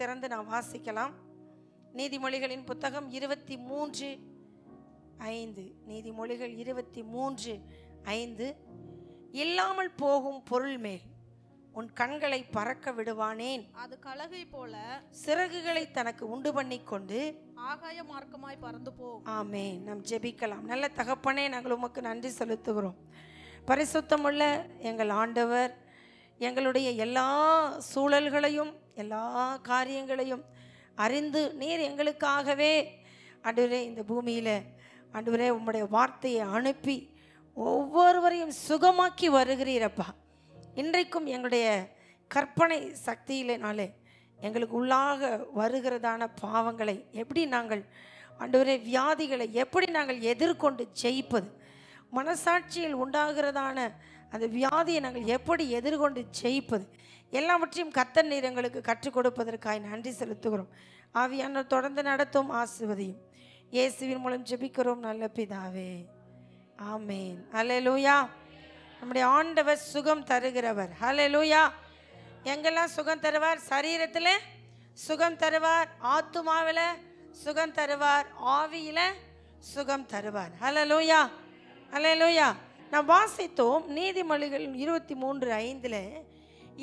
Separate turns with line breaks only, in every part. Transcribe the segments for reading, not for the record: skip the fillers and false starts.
திறந்து நான் வாசிக்கலாம். நீதிமொழிகளின் புத்தகம் 23:5. நீதிமொழிகள் 23:5. இல்லாமல் போகும் பொருள் மேல் உன் கண்களை பறக்க விடுவானேன்.
அது கழுகை போல
சிறகுகளை தனக்கு உண்டு பண்ணி கொண்டு
ஆகாய மார்க்கமாய் பறந்து போகும்.
ஆமென். நாம் ஜெபிக்கலாம். நல்ல தகப்பனே, நாங்கள் உமக்கு நன்றி செலுத்துகிறோம். பரிசுத்தமுள்ள எங்கள் ஆண்டவர், எங்களுடைய எல்லா சூழல்களையும் எல்லா காரியங்களையும் அறிந்து நீர் எங்களுக்காகவே ஆண்டவரே இந்த பூமியில் ஆண்டவரே உம்முடைய வார்த்தையை அனுப்பி ஒவ்வொருவரையும் சுகமாக்கி வருகிறீரப்பா. இன்றைக்கும் எங்களுடைய கற்பனை சக்தியினாலே எங்களுக்கு உள்ளாக வருகிறதான பாவங்களை எப்படி நாங்கள் ஆண்டவரே வியாதிகளை எப்படி நாங்கள் எதிர்கொண்டு ஜெயிப்பது, மனசாட்சியில் உண்டாகிறதான அந்த வியாதியை நாங்கள் எப்படி எதிர்கொண்டு ஜெயிப்பது, எல்லாவற்றையும் கர்த்தர் நீர் எங்களுக்கு கற்றுக் கொடுப்பதற்காக நன்றி செலுத்துகிறோம். ஆவியானவர் தொடர்ந்து நடத்தும், ஆசீர்வதியும். இயேசுவின் மூலம் ஜெபிக்கிறோம் நல்ல பிதாவே, ஆமேன். அல்லேலூயா. நம்முடைய ஆண்டவர் சுகம் தருகிறவர். அல்லேலூயா. எங்கெல்லாம் சுகம் தருவார்? சரீரத்தில் சுகம் தருவார், ஆத்துமாவில் சுகம் தருவார், ஆவியில் சுகம் தருவார். அல்லேலூயா, அல்லேலூயா. நாம் வாசித்தோம் நீதிமொழிகள் 23:5.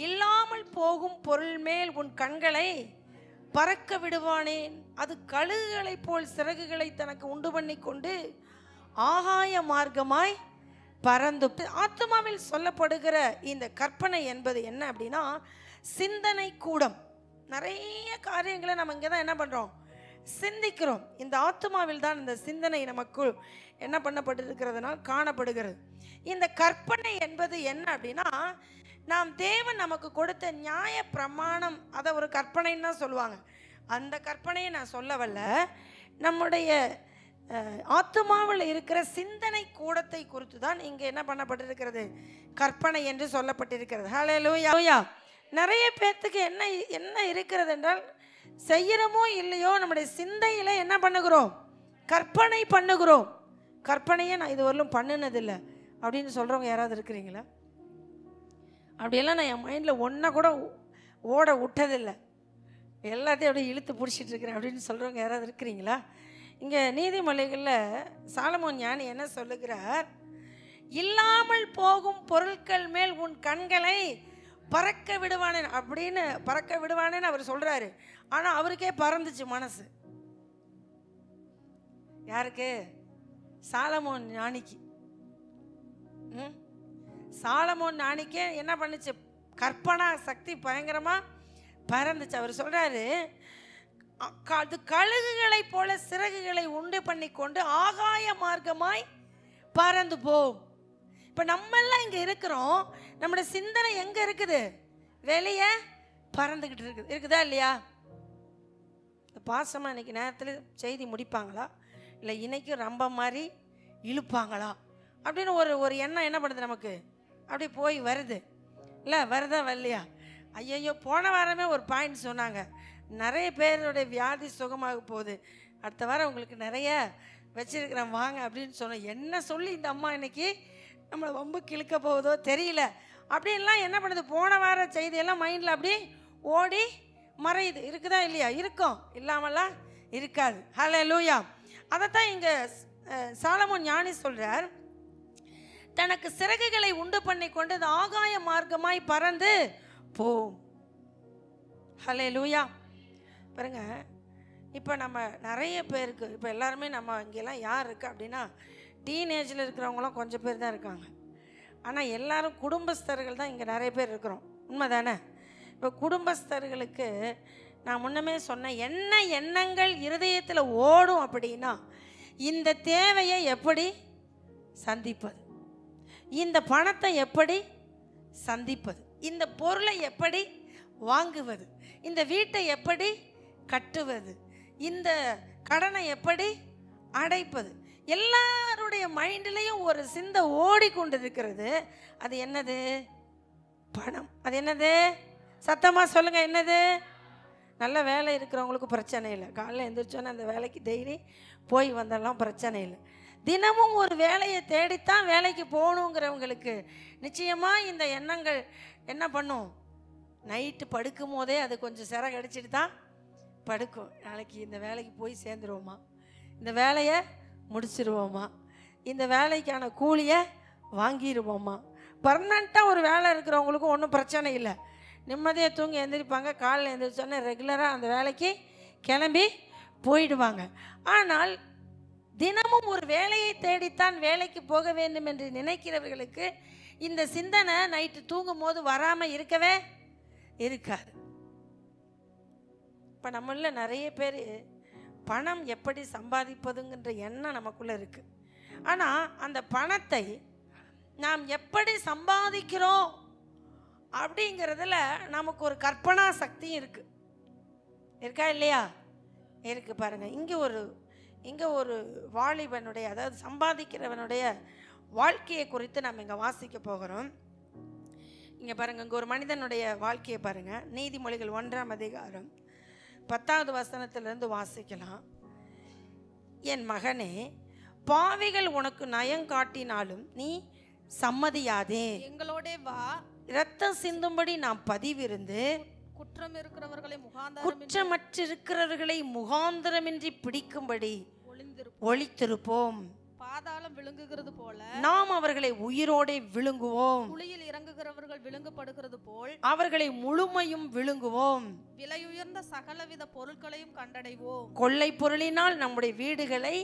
இல்லாமல் போகும் பொருள் மேல் உன் கண்களை பறக்க விடுவானேன். அது கழுகுகளைப் போல் சிறகுகளை தனக்கு உண்டு பண்ணி கொண்டு ஆகாய மார்க்கமாய் பறந்து. ஆத்மாவில் சொல்லப்படுகிற இந்த கற்பனை என்பது என்ன அப்படின்னா, சிந்தனை கூடம். நிறைய காரியங்களை நம்ம இங்கே தான் என்ன பண்ணுறோம், சிந்திக்கிறோம். இந்த ஆத்மாவில் தான் இந்த சிந்தனை நமக்கு என்ன பண்ணப்பட்டிருக்கிறதுனால் காணப்படுகிறது. இந்த கற்பனை என்பது என்ன அப்படின்னா, நாம் தேவன் நமக்கு கொடுத்த நியாய பிரமாணம், அதை ஒரு கற்பனைன்னு தான் சொல்லுவாங்க. அந்த கற்பனையை நான் சொல்லவல்ல, நம்முடைய ஆத்மாவில் இருக்கிற சிந்தனை கூடத்தை குறித்து தான் இங்கே என்ன பண்ணப்பட்டிருக்கிறது, கற்பனை என்று சொல்லப்பட்டிருக்கிறது. ஹல்லேலூயா. நிறைய பேர்த்துக்கு என்ன இருக்கிறது என்றால், செய்கிறோமோ இல்லையோ நம்முடைய சிந்தையில் என்ன பண்ணுகிறோம், கற்பனை பண்ணுகிறோம். கற்பனையே நான் இதுவரையிலும் பண்ணினதில்லை அப்படின்னு சொல்கிறவங்க யாராவது இருக்கிறீங்களா? அப்படியெல்லாம் நான் என் மைண்டில் ஒன்றை கூட ஓட விட்டதில்லை, எல்லாத்தையும் அப்படியே இழுத்து பிடிச்சிட்டு இருக்கிறேன் அப்படின்னு சொல்கிறவங்க யாராவது இருக்கிறீங்களா? இங்கே நீதிமொழிகளில் சாலமோன் ஞானி என்ன சொல்லுகிறார், இல்லாமல் போகும் பொருட்கள் மேல் உன் கண்களை பறக்க விடுவானேன் அப்படின்னு பறக்க விடுவானேன்னு அவர் சொல்கிறாரு. ஆனால் அவருக்கே பறந்துச்சு மனசு. யாருக்கு? சாலமோன் ஞானிக்கு. சாலமோன் ஞானிக்கே என்ன பண்ணுச்சு, கற்பனா சக்தி பயங்கரமாக பறந்துச்சு. அவர் சொல்கிறாரு, அது கழுகுகளை போல சிறகுகளை உண்டு பண்ணி கொண்டு ஆகாய மார்க்கமாய் பறந்து போம். இப்போ நம்மெல்லாம் இங்கே இருக்கிறோம், நம்முடைய சிந்தனை எங்கே இருக்குது, வெளியே பறந்துக்கிட்டு இருக்குதா இல்லையா? பாசமாக இன்னைக்கு நேரத்தில் செய்தி முடிப்பாங்களா, இல்லை இன்னைக்கு ரொம்ப மாதிரி இழுப்பாங்களா அப்படின்னு ஒரு எண்ணம் என்ன பண்ணுது நமக்கு, அப்படி போய் வருது இல்லை, வருதா வரலையா? ஐயையோ, போன வாரமே ஒரு பாயிண்ட் சொன்னாங்க, நிறைய பேருடைய வியாதி சுகமாக போகுது, அடுத்த வாரம் உங்களுக்கு நிறைய வச்சிருக்கிறேன் வாங்க அப்படின்னு சொன்னோம். என்ன சொல்லி இந்த அம்மா இன்னைக்கு நம்மளை ரொம்ப கிழக்க போகுதோ தெரியல அப்படின்லாம் என்ன பண்ணுது, போன வார செய்தியெல்லாம் மைண்டில் அப்படி ஓடி மறையுது. இருக்குதா இல்லையா? இருக்கும், இல்லாமலாம் இருக்காது. ஹல்லேலூயா. அதைத்தான் இங்கே சாலமோன் ஞானி சொல்கிறார், தனக்கு சிறகுகளை உண்டு பண்ணி கொண்டு அது ஆகாய மார்க்கமாய் பறந்து போம். ஹல்லேலூயா. பாருங்க, இப்போ நம்ம நிறைய பேருக்கு, இப்போ எல்லாருமே நம்ம இங்கெல்லாம் யார் இருக்குது அப்படின்னா, டீனேஜில் இருக்கிறவங்களாம் கொஞ்சம் பேர் தான் இருக்காங்க. ஆனால் எல்லாரும் குடும்பஸ்தர்கள் தான் இங்கே நிறைய பேர் இருக்கிறோம். உண்மை தானே? இப்போ குடும்பஸ்தர்களுக்கு நான் முன்னமே சொன்னேன், என்ன எண்ணங்கள் இருதயத்தில் ஓடும் அப்படின்னா, இந்த தேவையை எப்படி சந்திப்பது, இந்த பணத்தை எப்படி சந்திப்பது, இந்த பொருளை எப்படி வாங்குவது, இந்த வீட்டை எப்படி கட்டுவது, இந்த கடனை எப்படி அடைப்பது, எல்லாருடைய மைண்டிலையும் ஒரு சிந்தை ஓடிக்கொண்டு இருக்கிறது. அது என்னது? பணம். அது என்னது? சத்தமாக சொல்லுங்க, என்னது? நல்ல வேலை இருக்கிறவங்களுக்கு பிரச்சனை இல்லை, காலையில் எழுந்திரிச்சோன்னே அந்த வேலைக்கு டெய்லி போய் வந்தெல்லாம் பிரச்சனை இல்லை. தினமும் ஒரு வேலையை தேடித்தான் வேலைக்கு போகணுங்கிறவங்களுக்கு நிச்சயமாக இந்த எண்ணங்கள் என்ன பண்ணும், நைட்டு படுக்கும் போதே அது கொஞ்சம் சிறகு அடிச்சுட்டு தான் படுக்கும். நாளைக்கு இந்த வேலைக்கு போய் சேர்ந்துருவோமா, இந்த வேலையை முடிச்சிருவோமா, இந்த வேலைக்கான கூலியை வாங்கிடுவோமா. பர்மனெண்ட்டாக ஒரு வேலை இருக்கிறவங்களுக்கும் ஒன்றும் பிரச்சனை இல்லை. நிம்மதியாக தூங்கி எழுந்திரிப்பாங்க. காலையில் எழுந்திரிச்சோன்னே ரெகுலராக அந்த வேலைக்கு கிளம்பி போயிடுவாங்க. ஆனால் தினமும் ஒரு வேலையை தேடித்தான் வேலைக்கு போக வேண்டும் என்று நினைக்கிறவர்களுக்கு இந்த சிந்தனை நைட்டு தூங்கும் போது வராமல் இருக்கவே இருக்காது. இப்போ நம்மள நிறைய பேர் பணம் எப்படி சம்பாதிப்பதுங்கிற எண்ணம் நமக்குள்ளே இருக்குது. ஆனால் அந்த பணத்தை நாம் எப்படி சம்பாதிக்கிறோம் அப்படிங்கிறதுல நமக்கு ஒரு கற்பனா சக்தி இருக்குது. இருக்கா இல்லையா? இருக்குது. பாருங்கள், இங்கே ஒரு வாலிபனுடைய, அதாவது சம்பாதிக்கிறவனுடைய வாழ்க்கையை குறித்து நம்ம இங்கே வாசிக்க போகிறோம். இங்கே பாருங்கள், இங்கே ஒரு மனிதனுடைய வாழ்க்கையை பாருங்கள். நீதிமொழிகள் 1ஆம் அதிகாரம் 10வது வசனத்திலிருந்து வாசிக்கலாம். என் மகனே, பாவிகள் உனக்கு நயம் காட்டினாலும் நீ சம்மதியாதே.
எங்களோட வா,
இரத்தம் சிந்தும்படி நாம் பதிவிருந்து குற்றமற்றிருக்கிறவர்களை முகாந்திரமின்றி பிடிக்கும்படி ஒளித்திருப்போம்.
பாதாளம் விழுங்குகிறது போல
நாம் அவர்களை உயிரோடே விழுங்குவோம்.
குழியில் இறங்குகிறவர்கள் விழுங்கப்படுகிறது போல்
அவர்களை முழுமையும் விழுங்குவோம்.
விலையுயர்ந்த சகலவித பொருட்களையும் கண்டடைவோம்.
கொள்ளை பொருளினால் நம்முடைய வீடுகளை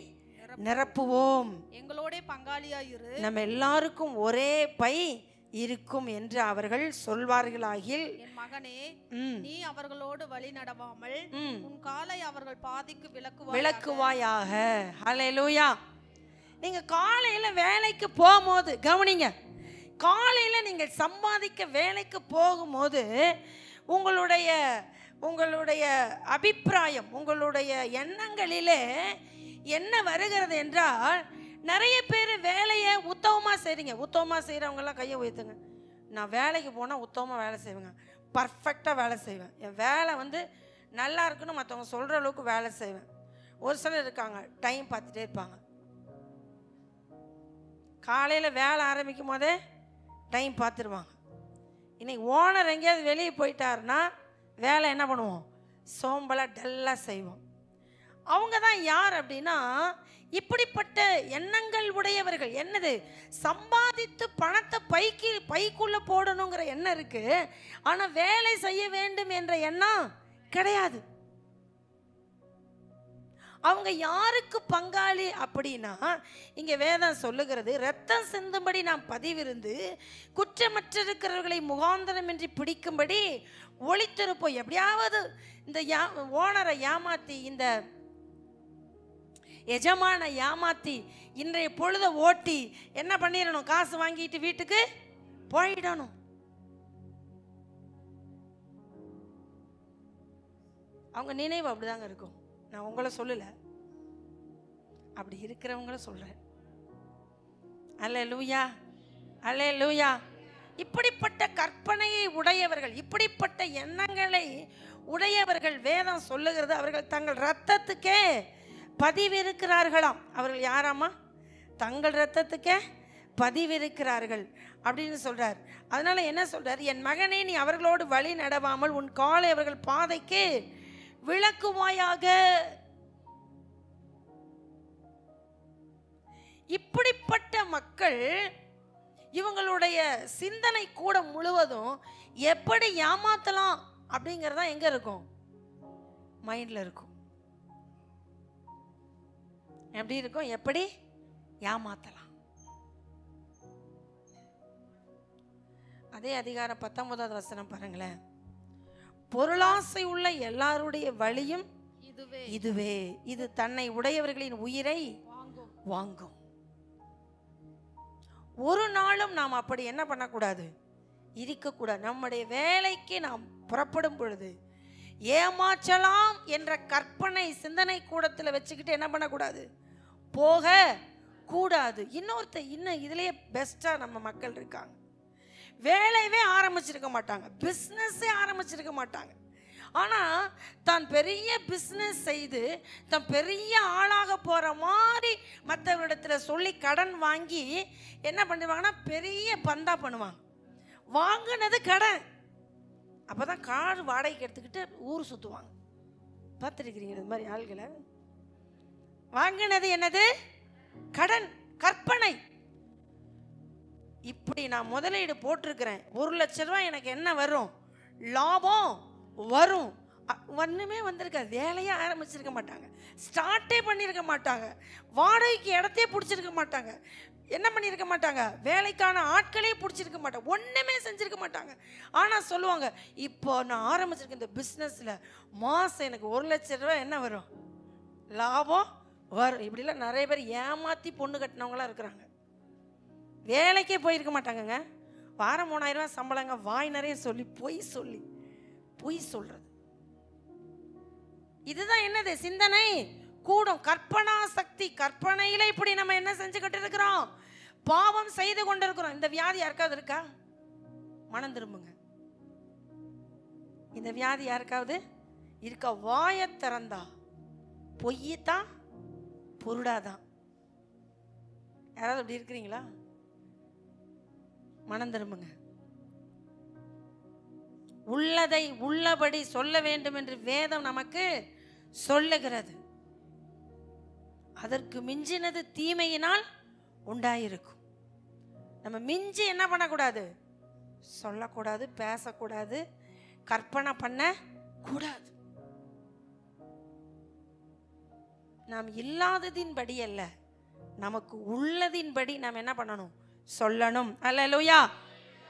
நிரப்புவோம்.
எங்களோட பங்காளியாயிரு,
நம்ம எல்லாருக்கும் ஒரே பை இருக்கும் என்று அவர்கள் சொல்வார்களாகில்.
என் மகனே, நீ அவர்களோடு வழி நடவாமல் உன் காலை அவர்கள் பாதிக்கு
விளக்குவாயாக. ஹல்லேலூயா. நீங்க காலையில வேலைக்கு போகும்போது கவனிங்க, காலையில நீங்கள் சம்பாதிக்க வேலைக்கு போகும்போது உங்களுடைய அபிப்பிராயம், உங்களுடைய எண்ணங்களிலே என்ன வருகிறது என்றால், நிறைய பேர் வேலையை உத்தமமாக செய்கிறீங்க. உத்தமமாக செய்கிறவங்கெல்லாம் கையை உயர்த்துங்க. நான் வேலைக்கு போனால் உத்தமமாக வேலை செய்வேங்க, பர்ஃபெக்டாக வேலை செய்வேன், என் வேலை நல்லா இருக்குன்னு மற்றவங்க சொல்கிற அளவுக்கு வேலை செய்வேன். ஒரு சிலர் இருக்காங்க, டைம் பார்த்துட்டே இருப்பாங்க. காலையில் வேலை ஆரம்பிக்கும் போதே டைம் பார்த்துருவாங்க. இன்னைக்கு ஓனர் எங்கேயாவது வெளியே போயிட்டாருன்னா வேலை என்ன பண்ணுவோம், சோம்பலாக டல்லாக செய்வோம். அவங்க தான் யார் அப்படின்னா, இப்படிப்பட்ட எண்ணங்கள் உடையவர்கள். என்னது, சம்பாதித்து பணத்தை பைக்குள்ள போடணுங்கிற எண்ணம் இருக்கு, ஆனா வேலை செய்ய வேண்டும் என்ற எண்ணம் கிடையாது. அவங்க யாருக்கு பங்காளி அப்படின்னா, இங்க வேதம் சொல்லுகிறது, இரத்தம் சிந்தும்படி நாம் பதிவிருந்து குற்றமற்றிருக்கிறவர்களை முகாந்திரமின்றி பிடிக்கும்படி ஒளித்திருப்போம். எப்படியாவது இந்த ஓனரை ஏமாத்தி, இந்த எஜமான ஏமாத்தி இன்றைய பொழுத ஓட்டி என்ன பண்ணிடணும், காசு வாங்கிட்டு வீட்டுக்கு போயிடணும். அவங்க நினைவு அப்படிதாங்க இருக்கும். நான் உங்களை சொல்லல, அப்படி இருக்கிறவங்கள சொல்றேன். அல்லேலூயா, அல்லேலூயா. இப்படிப்பட்ட கற்பனையை உடையவர்கள், இப்படிப்பட்ட எண்ணங்களை உடையவர்கள் வேதம் சொல்லுகிறது, அவர்கள் தங்கள் இரத்தத்துக்கே பதிவிருக்கிறார்களாம். அவர்கள் யாராமா, தங்கள் இரத்தத்துக்கே பதிவிருக்கிறார்கள் அப்படின்னு சொல்றார். அதனால என்ன சொல்றார், என் மகனே, நீ அவர்களோடு வழி நடவாமல் உன் காலை அவர்கள் பாதைக்கு விளக்குவாயாக. இப்படிப்பட்ட மக்கள், இவங்களுடைய சிந்தனை கூட முழுவதும் எப்படி ஏமாத்தலாம் அப்படிங்கிறதா எங்க இருக்கும், மைண்ட்ல இருக்கும். எப்படி இருக்கும், எப்படி ஏமாத்தலாம். அதே அதிகாரம் 19வது வசனம் பாருங்களேன். பொருளாசை உள்ள எல்லாருடைய வழியும் இதுவே, இது தன்னை உடையவர்களின் உயிரை வாங்கும். ஒரு நாளும் நாம் அப்படி என்ன பண்ணக்கூடாது, இருக்கக்கூடாது. நம்முடைய வேலைக்கு நாம் புறப்படும் பொழுது ஏமாற்றலாம் என்ற கற்பனை சிந்தனை கூடத்தில் வச்சுக்கிட்டு என்ன பண்ணக்கூடாது, போக கூடாது. இன்னும் இதுலயே பெஸ்டா நம்ம மக்கள் இருக்காங்க. வேலையவே ஆரம்பிச்சிருக்க மாட்டாங்க, பிஸ்னஸே ஆரம்பிச்சிருக்க மாட்டாங்க. ஆனால் தான் பெரிய பிஸ்னஸ் செய்து தான் பெரிய ஆளாக போகிற மாதிரி மற்றவரிடத்தில் சொல்லி கடன் வாங்கி என்ன பண்ணுவாங்கன்னா, பெரிய பந்தா பண்ணுவாங்க. வாங்கினது கடன், அப்போ தான் கார் வாடகைக்கு எடுத்துக்கிட்டு ஊர் சுற்றுவாங்க. பார்த்துருக்கிறீங்க இது மாதிரி ஆள்களை? வாங்கினது என்னது? கடன், கற்பனை. இப்படி நான் முதலீடு போட்டிருக்கிறேன், 1 லட்ச ரூபாய் எனக்கு என்ன வரும்? லாபம் வரும். ஒன்றுமே வந்திருக்காது. வேலையே ஆரம்பிச்சிருக்க மாட்டாங்க, ஸ்டார்ட்டே பண்ணியிருக்க மாட்டாங்க, வாடகைக்கு இடத்தையே பிடிச்சிருக்க மாட்டாங்க, என்ன பண்ணியிருக்க மாட்டாங்க, வேலைக்கான ஆட்களே பிடிச்சிருக்க மாட்டாங்க, ஒன்றுமே செஞ்சுருக்க மாட்டாங்க. ஆனால் சொல்லுவாங்க, இப்போ நான் ஆரம்பிச்சிருக்கேன் இந்த பிஸ்னஸில் மாதம் எனக்கு 1 லட்ச ரூபாய் என்ன வரும்? லாபம் வரும். இப்படிலாம் நிறைய பேர் ஏமாற்றி பொண்ணு கட்டினவங்களாம் இருக்கிறாங்க. வேலைக்கே போயிருக்க மாட்டாங்கங்க. வாரம் 3000 ரூபாய் சம்பளங்க, வாய் நிறைய சொல்லி பொய் சொல்றது. இதுதான் என்னது? சிந்தனை கூடும், கற்பனா சக்தி. கற்பனையில இப்படி நம்ம என்ன செஞ்சுக்கிட்டு இருக்கிறோம்? பாவம் செய்து கொண்டிருக்கிறோம். இந்த வியாதி யாருக்காவது இருக்கா? மனம் திரும்புங்க. இந்த வியாதி யாருக்காவது இருக்கா? வாயை திறந்தா பொய்யத்தான், பொருடாதான். யாராவது அப்படி இருக்கிறீங்களா? மனம் திரும்புங்க. உள்ளதை உள்ளபடி சொல்ல வேண்டும் என்று வேதம் நமக்கு சொல்லுகிறது. அதற்கு மிஞ்சினது தீமையினால் உண்டாயிருக்கும். நம்ம மிஞ்சி என்ன பண்ணக்கூடாது? சொல்லக்கூடாது, பேசக்கூடாது, கற்பனை பண்ண கூடாது. நாம் இல்லாததின்படி அல்ல, நமக்கு உள்ளதின்படி நாம் என்ன பண்ணணும்? சொல்லணும். அல்லேலூயா.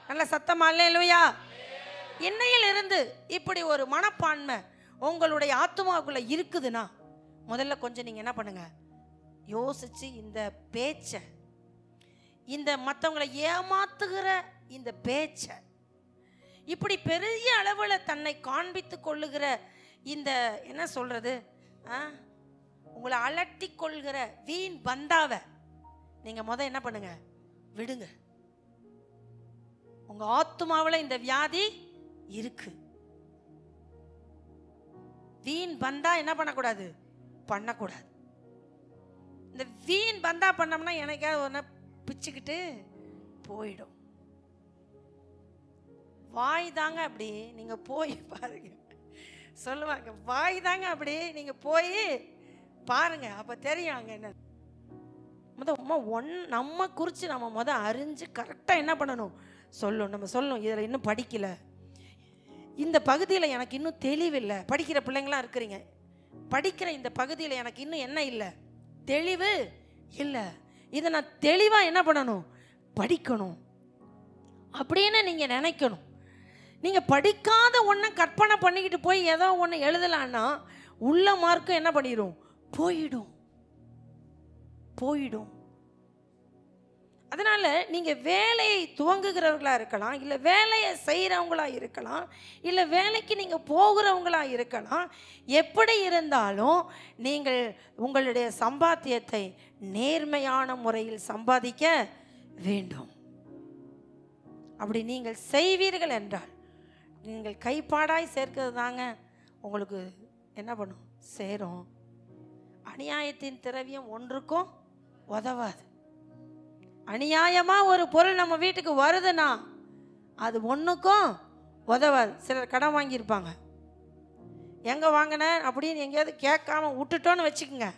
நல்ல சத்தமா அல்லேலூயா. இன்னையில் இருந்து இப்படி ஒரு மனப்பான்மை உங்களுடைய ஆத்துமாவுக்குள்ள இருக்குதுன்னா, முதல்ல கொஞ்சம் நீங்க என்ன பண்ணுங்க, யோசிச்சு இந்த பேச்சை, இந்த மற்றவங்களை ஏமாத்துகிற இந்த பேச்சை, இப்படி பெரிய அளவில் தன்னை காண்பித்து கொள்ளுகிற இந்த என்ன சொல்றது, உங்களை அலட்டி கொள்கிற வீண் பந்தாவை நீங்க என்ன பண்ணுங்க? விடுங்க. உங்க ஆத்துமாவில் இந்த வியாதி இருக்கு. வீண் பந்தா என்ன பண்ணக்கூடாது? பண்ணக்கூடாது. இந்த வீண் பந்தா பண்ணோம்னா எனக்காவது ஒன்று பிச்சுக்கிட்டு போயிடும். வாய் தாங்க அப்படி, நீங்க போய் பாருங்க. சொல்லுவாங்க, வாய் தாங்க அப்படி, நீங்க போய் பாருங்க, அப்ப தெரியும் அங்க என்ன. நம்ம குறித்து நம்ம அறிஞ்சு கரெக்டாக என்ன பண்ணணும்? சொல்லணும். நம்ம சொல்லணும், இதில் இன்னும் படிக்கல, இந்த பகுதியில் எனக்கு இன்னும் தெளிவில்லை. படிக்கிற பிள்ளைங்களாம் இருக்கிறீங்க, படிக்கிற இந்த பகுதியில் எனக்கு இன்னும் என்ன இல்லை? தெளிவு இல்லை. இதை நான் தெளிவாக என்ன பண்ணணும்? படிக்கணும் அப்படின்னு நீங்கள் நினைக்கணும். நீங்கள் படிக்காத ஒன்றை கற்பனை பண்ணிக்கிட்டு போய் ஏதோ ஒன்று எழுதலான்னா உள்ள மார்க்கும் என்ன பண்ணிடும்? போயிடும். அதனால நீங்க வேலையை துவங்குகிறவர்களா இருக்கலாம், இல்லை வேலையை செய்கிறவங்களா இருக்கலாம், இல்லை வேலைக்கு நீங்க போகிறவங்களா இருக்கலாம். எப்படி இருந்தாலும் நீங்கள் உங்களுடைய சம்பாத்தியத்தை நேர்மையான முறையில் சம்பாதிக்க வேண்டும். அப்படி நீங்கள் செய்வீர்கள் என்றால் நீங்கள் கைப்பாடாய் சேர்க்கிறது தாங்க உங்களுக்கு என்ன பண்ணும்? சேரும். அநியாயத்தின் திரவியம் ஒன்றுக்கும் உதவாது. அநியாயமா ஒரு பொருள் நம்ம வீட்டுக்கு வருதுன்னா அது ஒன்றுக்கும் உதவாது. சிலர் கடன் வாங்கியிருப்பாங்க, எங்கே வாங்கின அப்படின்னு எங்கேயாவது கேட்காம விட்டுட்டோன்னு வச்சுக்கோங்க,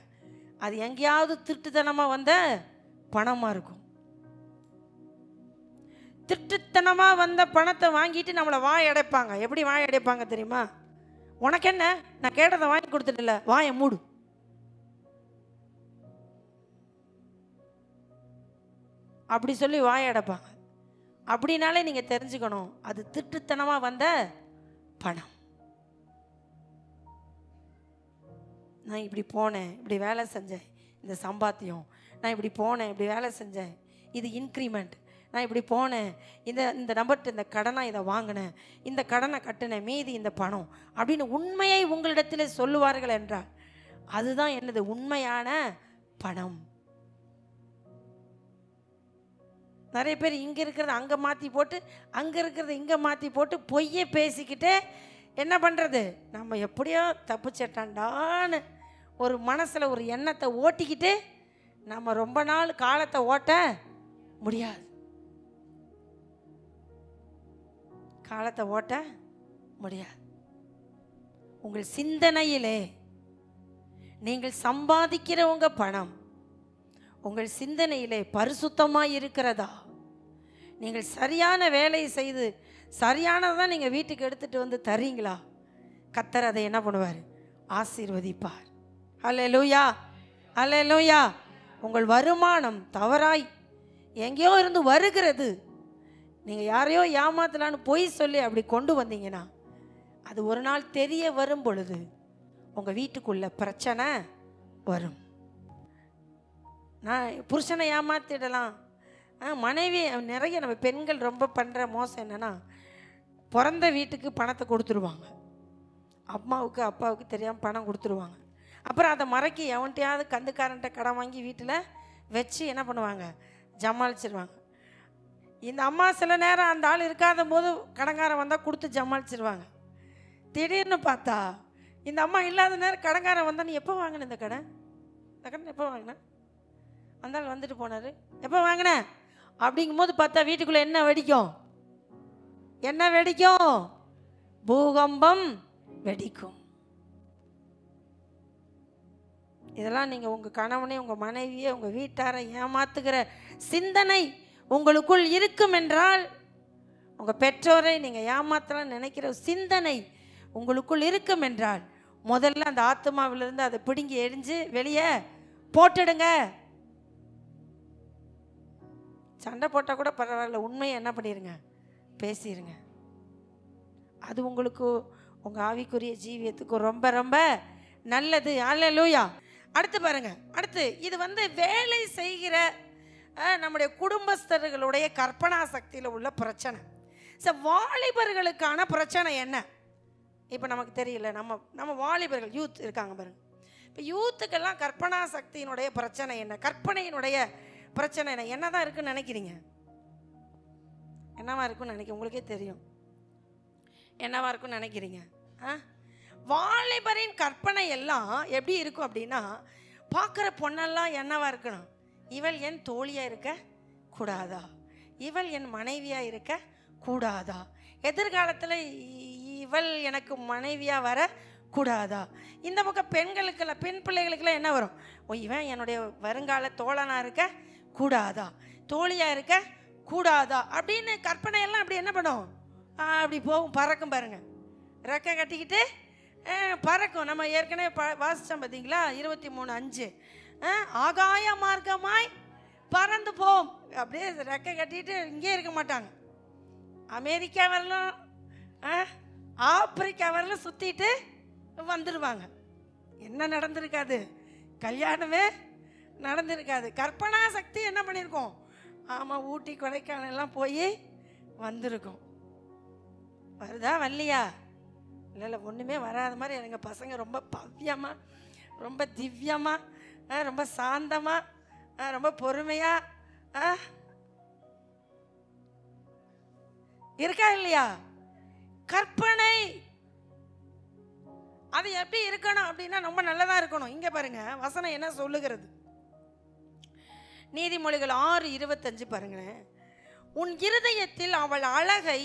அது எங்கேயாவது திருட்டுத்தனமாக வந்த பணமாக இருக்கும். திருட்டுத்தனமாக வந்த பணத்தை வாங்கிட்டு நம்மளை வாய் அடைப்பாங்க. எப்படி வாய் அடைப்பாங்க தெரியுமா? உனக்கு என்ன, நான் கேட்டதை வாங்கி கொடுத்துட்டல, வாயை மூடு. அப்படி சொல்லி வாய் அடைப்பாங்க. அப்படின்னாலே நீங்கள் தெரிஞ்சுக்கணும், அது திருட்டுத்தனமாக வந்த பணம். நான் இப்படி போனேன், இப்படி வேலை செஞ்சேன், இந்த சம்பாத்தியம், நான் இப்படி போனேன், இப்படி வேலை செஞ்சேன், இது இன்க்ரிமெண்ட், நான் இப்படி போனேன், இந்த நம்பர்கிட்ட இந்த கடனாக இதை வாங்கினேன், இந்த கடனை கட்டினேன், மீதி இந்த பணம் அப்படின்னு உண்மையை உங்களிடத்தில் சொல்லுவார்கள் என்றால் அதுதான் என்னது? உண்மையான பணம். நிறைய பேர் இங்கே இருக்கிறத அங்கே மாற்றி போட்டு, அங்கே இருக்கிறத இங்கே மாற்றி போட்டு பொய்யை பேசிக்கிட்டே என்ன பண்ணுறது? நம்ம எப்படியோ தப்புச்சட்டாண்டான்னு ஒரு மனசில் ஒரு எண்ணத்தை ஓட்டிக்கிட்டு நம்ம ரொம்ப நாள் காலத்தை ஓட்ட முடியாது. காலத்தை ஓட்ட முடியாது. உங்கள் சிந்தனையிலே நீங்கள் சம்பாதிக்கிற உங்க பணம் உங்கள் சிந்தனையிலே பரிசுத்தமாக இருக்கிறதா? நீங்கள் சரியான வேலையை செய்து சரியானதான் நீங்கள் வீட்டுக்கு எடுத்துகிட்டு வந்து தரீங்களா? கர்த்தர் அதை என்ன பண்ணுவார்? ஆசீர்வதிப்பார். அல்லேலூயா, அல்லேலூயா. உங்கள் வருமானம் தவறாய் எங்கேயோ இருந்து வருகிறது, நீங்கள் யாரையோ ஏமாத்தலான்னு பொய் சொல்லி அப்படி கொண்டு வந்தீங்கன்னா அது ஒரு நாள் தெரிய வரும் பொழுது உங்கள் வீட்டுக்குள்ள பிரச்சனை வரும். நான் புருஷனை ஏமாத்திடலாம், மனைவி நிறைய நம்ம பெண்கள் ரொம்ப பண்ணுற மோசம் என்னென்னா, பிறந்த வீட்டுக்கு பணத்தை கொடுத்துருவாங்க, அம்மாவுக்கு அப்பாவுக்கு தெரியாமல் பணம் கொடுத்துருவாங்க. அப்புறம் அதை மறைக்கி எவன்ட்டையாவது கந்துக்காரன்ட்ட கடன் வாங்கி வீட்டில் வச்சு என்ன பண்ணுவாங்க? ஜமாளிச்சிருவாங்க. இந்த அம்மா சில நேரம் அந்த ஆள் இருக்காத போது கடன்காரன் வந்தால் கொடுத்து ஜமாளிச்சிருவாங்க. திடீர்னு பார்த்தா இந்த அம்மா இல்லாத நேரம் கடன்காரன் வந்தால், நீ எப்போ வாங்கின இந்த கடன் எப்போ வாங்கின? அந்த ஆள் வந்துட்டு போனார், எப்போ வாங்கின அப்படிங்கும் போது பார்த்தா வீட்டுக்குள்ளே என்ன வெடிக்கும்? என்ன வெடிக்கும்? பூகம்பம் வெடிக்கும். இதெல்லாம் நீங்கள் உங்கள் கணவனை, உங்கள் மனைவியை, உங்கள் வீட்டாரை ஏமாத்துகிற சிந்தனை உங்களுக்குள் இருக்கும் என்றால், உங்கள் பெற்றோரை நீங்கள் ஏமாத்தலாம் நினைக்கிற சிந்தனை உங்களுக்குள் இருக்கும் என்றால், முதல்ல அந்த ஆத்மாவிலிருந்து அதை பிடுங்கி எரிஞ்சு வெளியே போட்டுடுங்க. சண்டை போட்டால் கூட பரவாயில்ல, உண்மையை என்ன பண்ணிடுங்க? பேசிடுங்க. அது உங்களுக்கு உங்கள் ஆவிக்குரிய ஜீவியத்துக்கு ரொம்ப ரொம்ப நல்லது. அல்லேலூயா. அடுத்து பாருங்க, அடுத்து இது வேலை செய்கிற நம்முடைய குடும்பஸ்தர்களுடைய கற்பனா சக்தியில் உள்ள பிரச்சனை. வாலிபர்களுக்கான பிரச்சனை என்ன? இப்போ நமக்கு தெரியல, நம்ம வாலிபர்கள் யூத் இருக்காங்க பாருங்க. இப்போ யூத்துக்கெல்லாம் கற்பனா சக்தியினுடைய பிரச்சனை என்ன? கற்பனையினுடைய பிரச்சனை என்ன? என்னதான் இருக்குன்னு நினைக்கிறீங்க? என்னவா இருக்குன்னு நினைக்க உங்களுக்கே தெரியும். என்னவா இருக்குன்னு நினைக்கிறீங்க? வாலிபரின் கற்பனை எல்லாம் எப்படி இருக்கும் அப்படின்னா, பார்க்குற பொண்ணெல்லாம் என்னவா இருக்கணும்? இவள் என் தோழியாக இருக்க கூடாதா? இவள் என் மனைவியாக இருக்க கூடாதா? எதிர்காலத்தில் இவள் எனக்கு மனைவியாக வர கூடாதா? இந்த பக்கம் பெண்களுக்கெல்லாம், பெண் பிள்ளைகளுக்கெல்லாம் என்ன வரும்? இவன் என்னுடைய வருங்கால தோழனாக இருக்க கூடாதா? தோழியாக இருக்க கூடாதா? அப்படின்னு கற்பனையெல்லாம் அப்படி என்ன பண்ணும்? அப்படி போகும், பறக்கும் பாருங்க, ரெக்கை கட்டிக்கிட்டு பறக்கும். நம்ம ஏற்கனவே வாசித்தோம் பார்த்தீங்களா? 23:5 ஆகாய மார்க்கமாய் பறந்து போம். அப்படியே ரெக்கை கட்டிட்டு இங்கே இருக்க மாட்டாங்க. அமெரிக்கா வரலும் ஆப்பிரிக்கா வரலும் சுற்றிட்டு வந்துடுவாங்க. என்ன நடந்திருக்காது? கல்யாணமே நடந்திருக்காது. கற்பனா சக்தி என்ன பண்ணியிருக்கோம்? ஆமாம், ஊட்டி கொடைக்கானல் எல்லாம் போய் வந்திருக்கோம். வருதா வரலையா? இல்லை ஒன்றுமே வராத மாதிரி எங்கள் பசங்க ரொம்ப பவ்யமாக, ரொம்ப திவ்யமாக, ரொம்ப சாந்தமாக, ரொம்ப பொறுமையாக இருக்கா இல்லையா? கற்பனை அது எப்படி இருக்கணும் அப்படின்னா ரொம்ப நல்லதாக இருக்கணும். இங்கே பாருங்க, வசனம் என்ன சொல்லுகிறது? நீதிமொழிகள் 6:25 பாருங்களேன். உன் இருதயத்தில் அவள் அழகை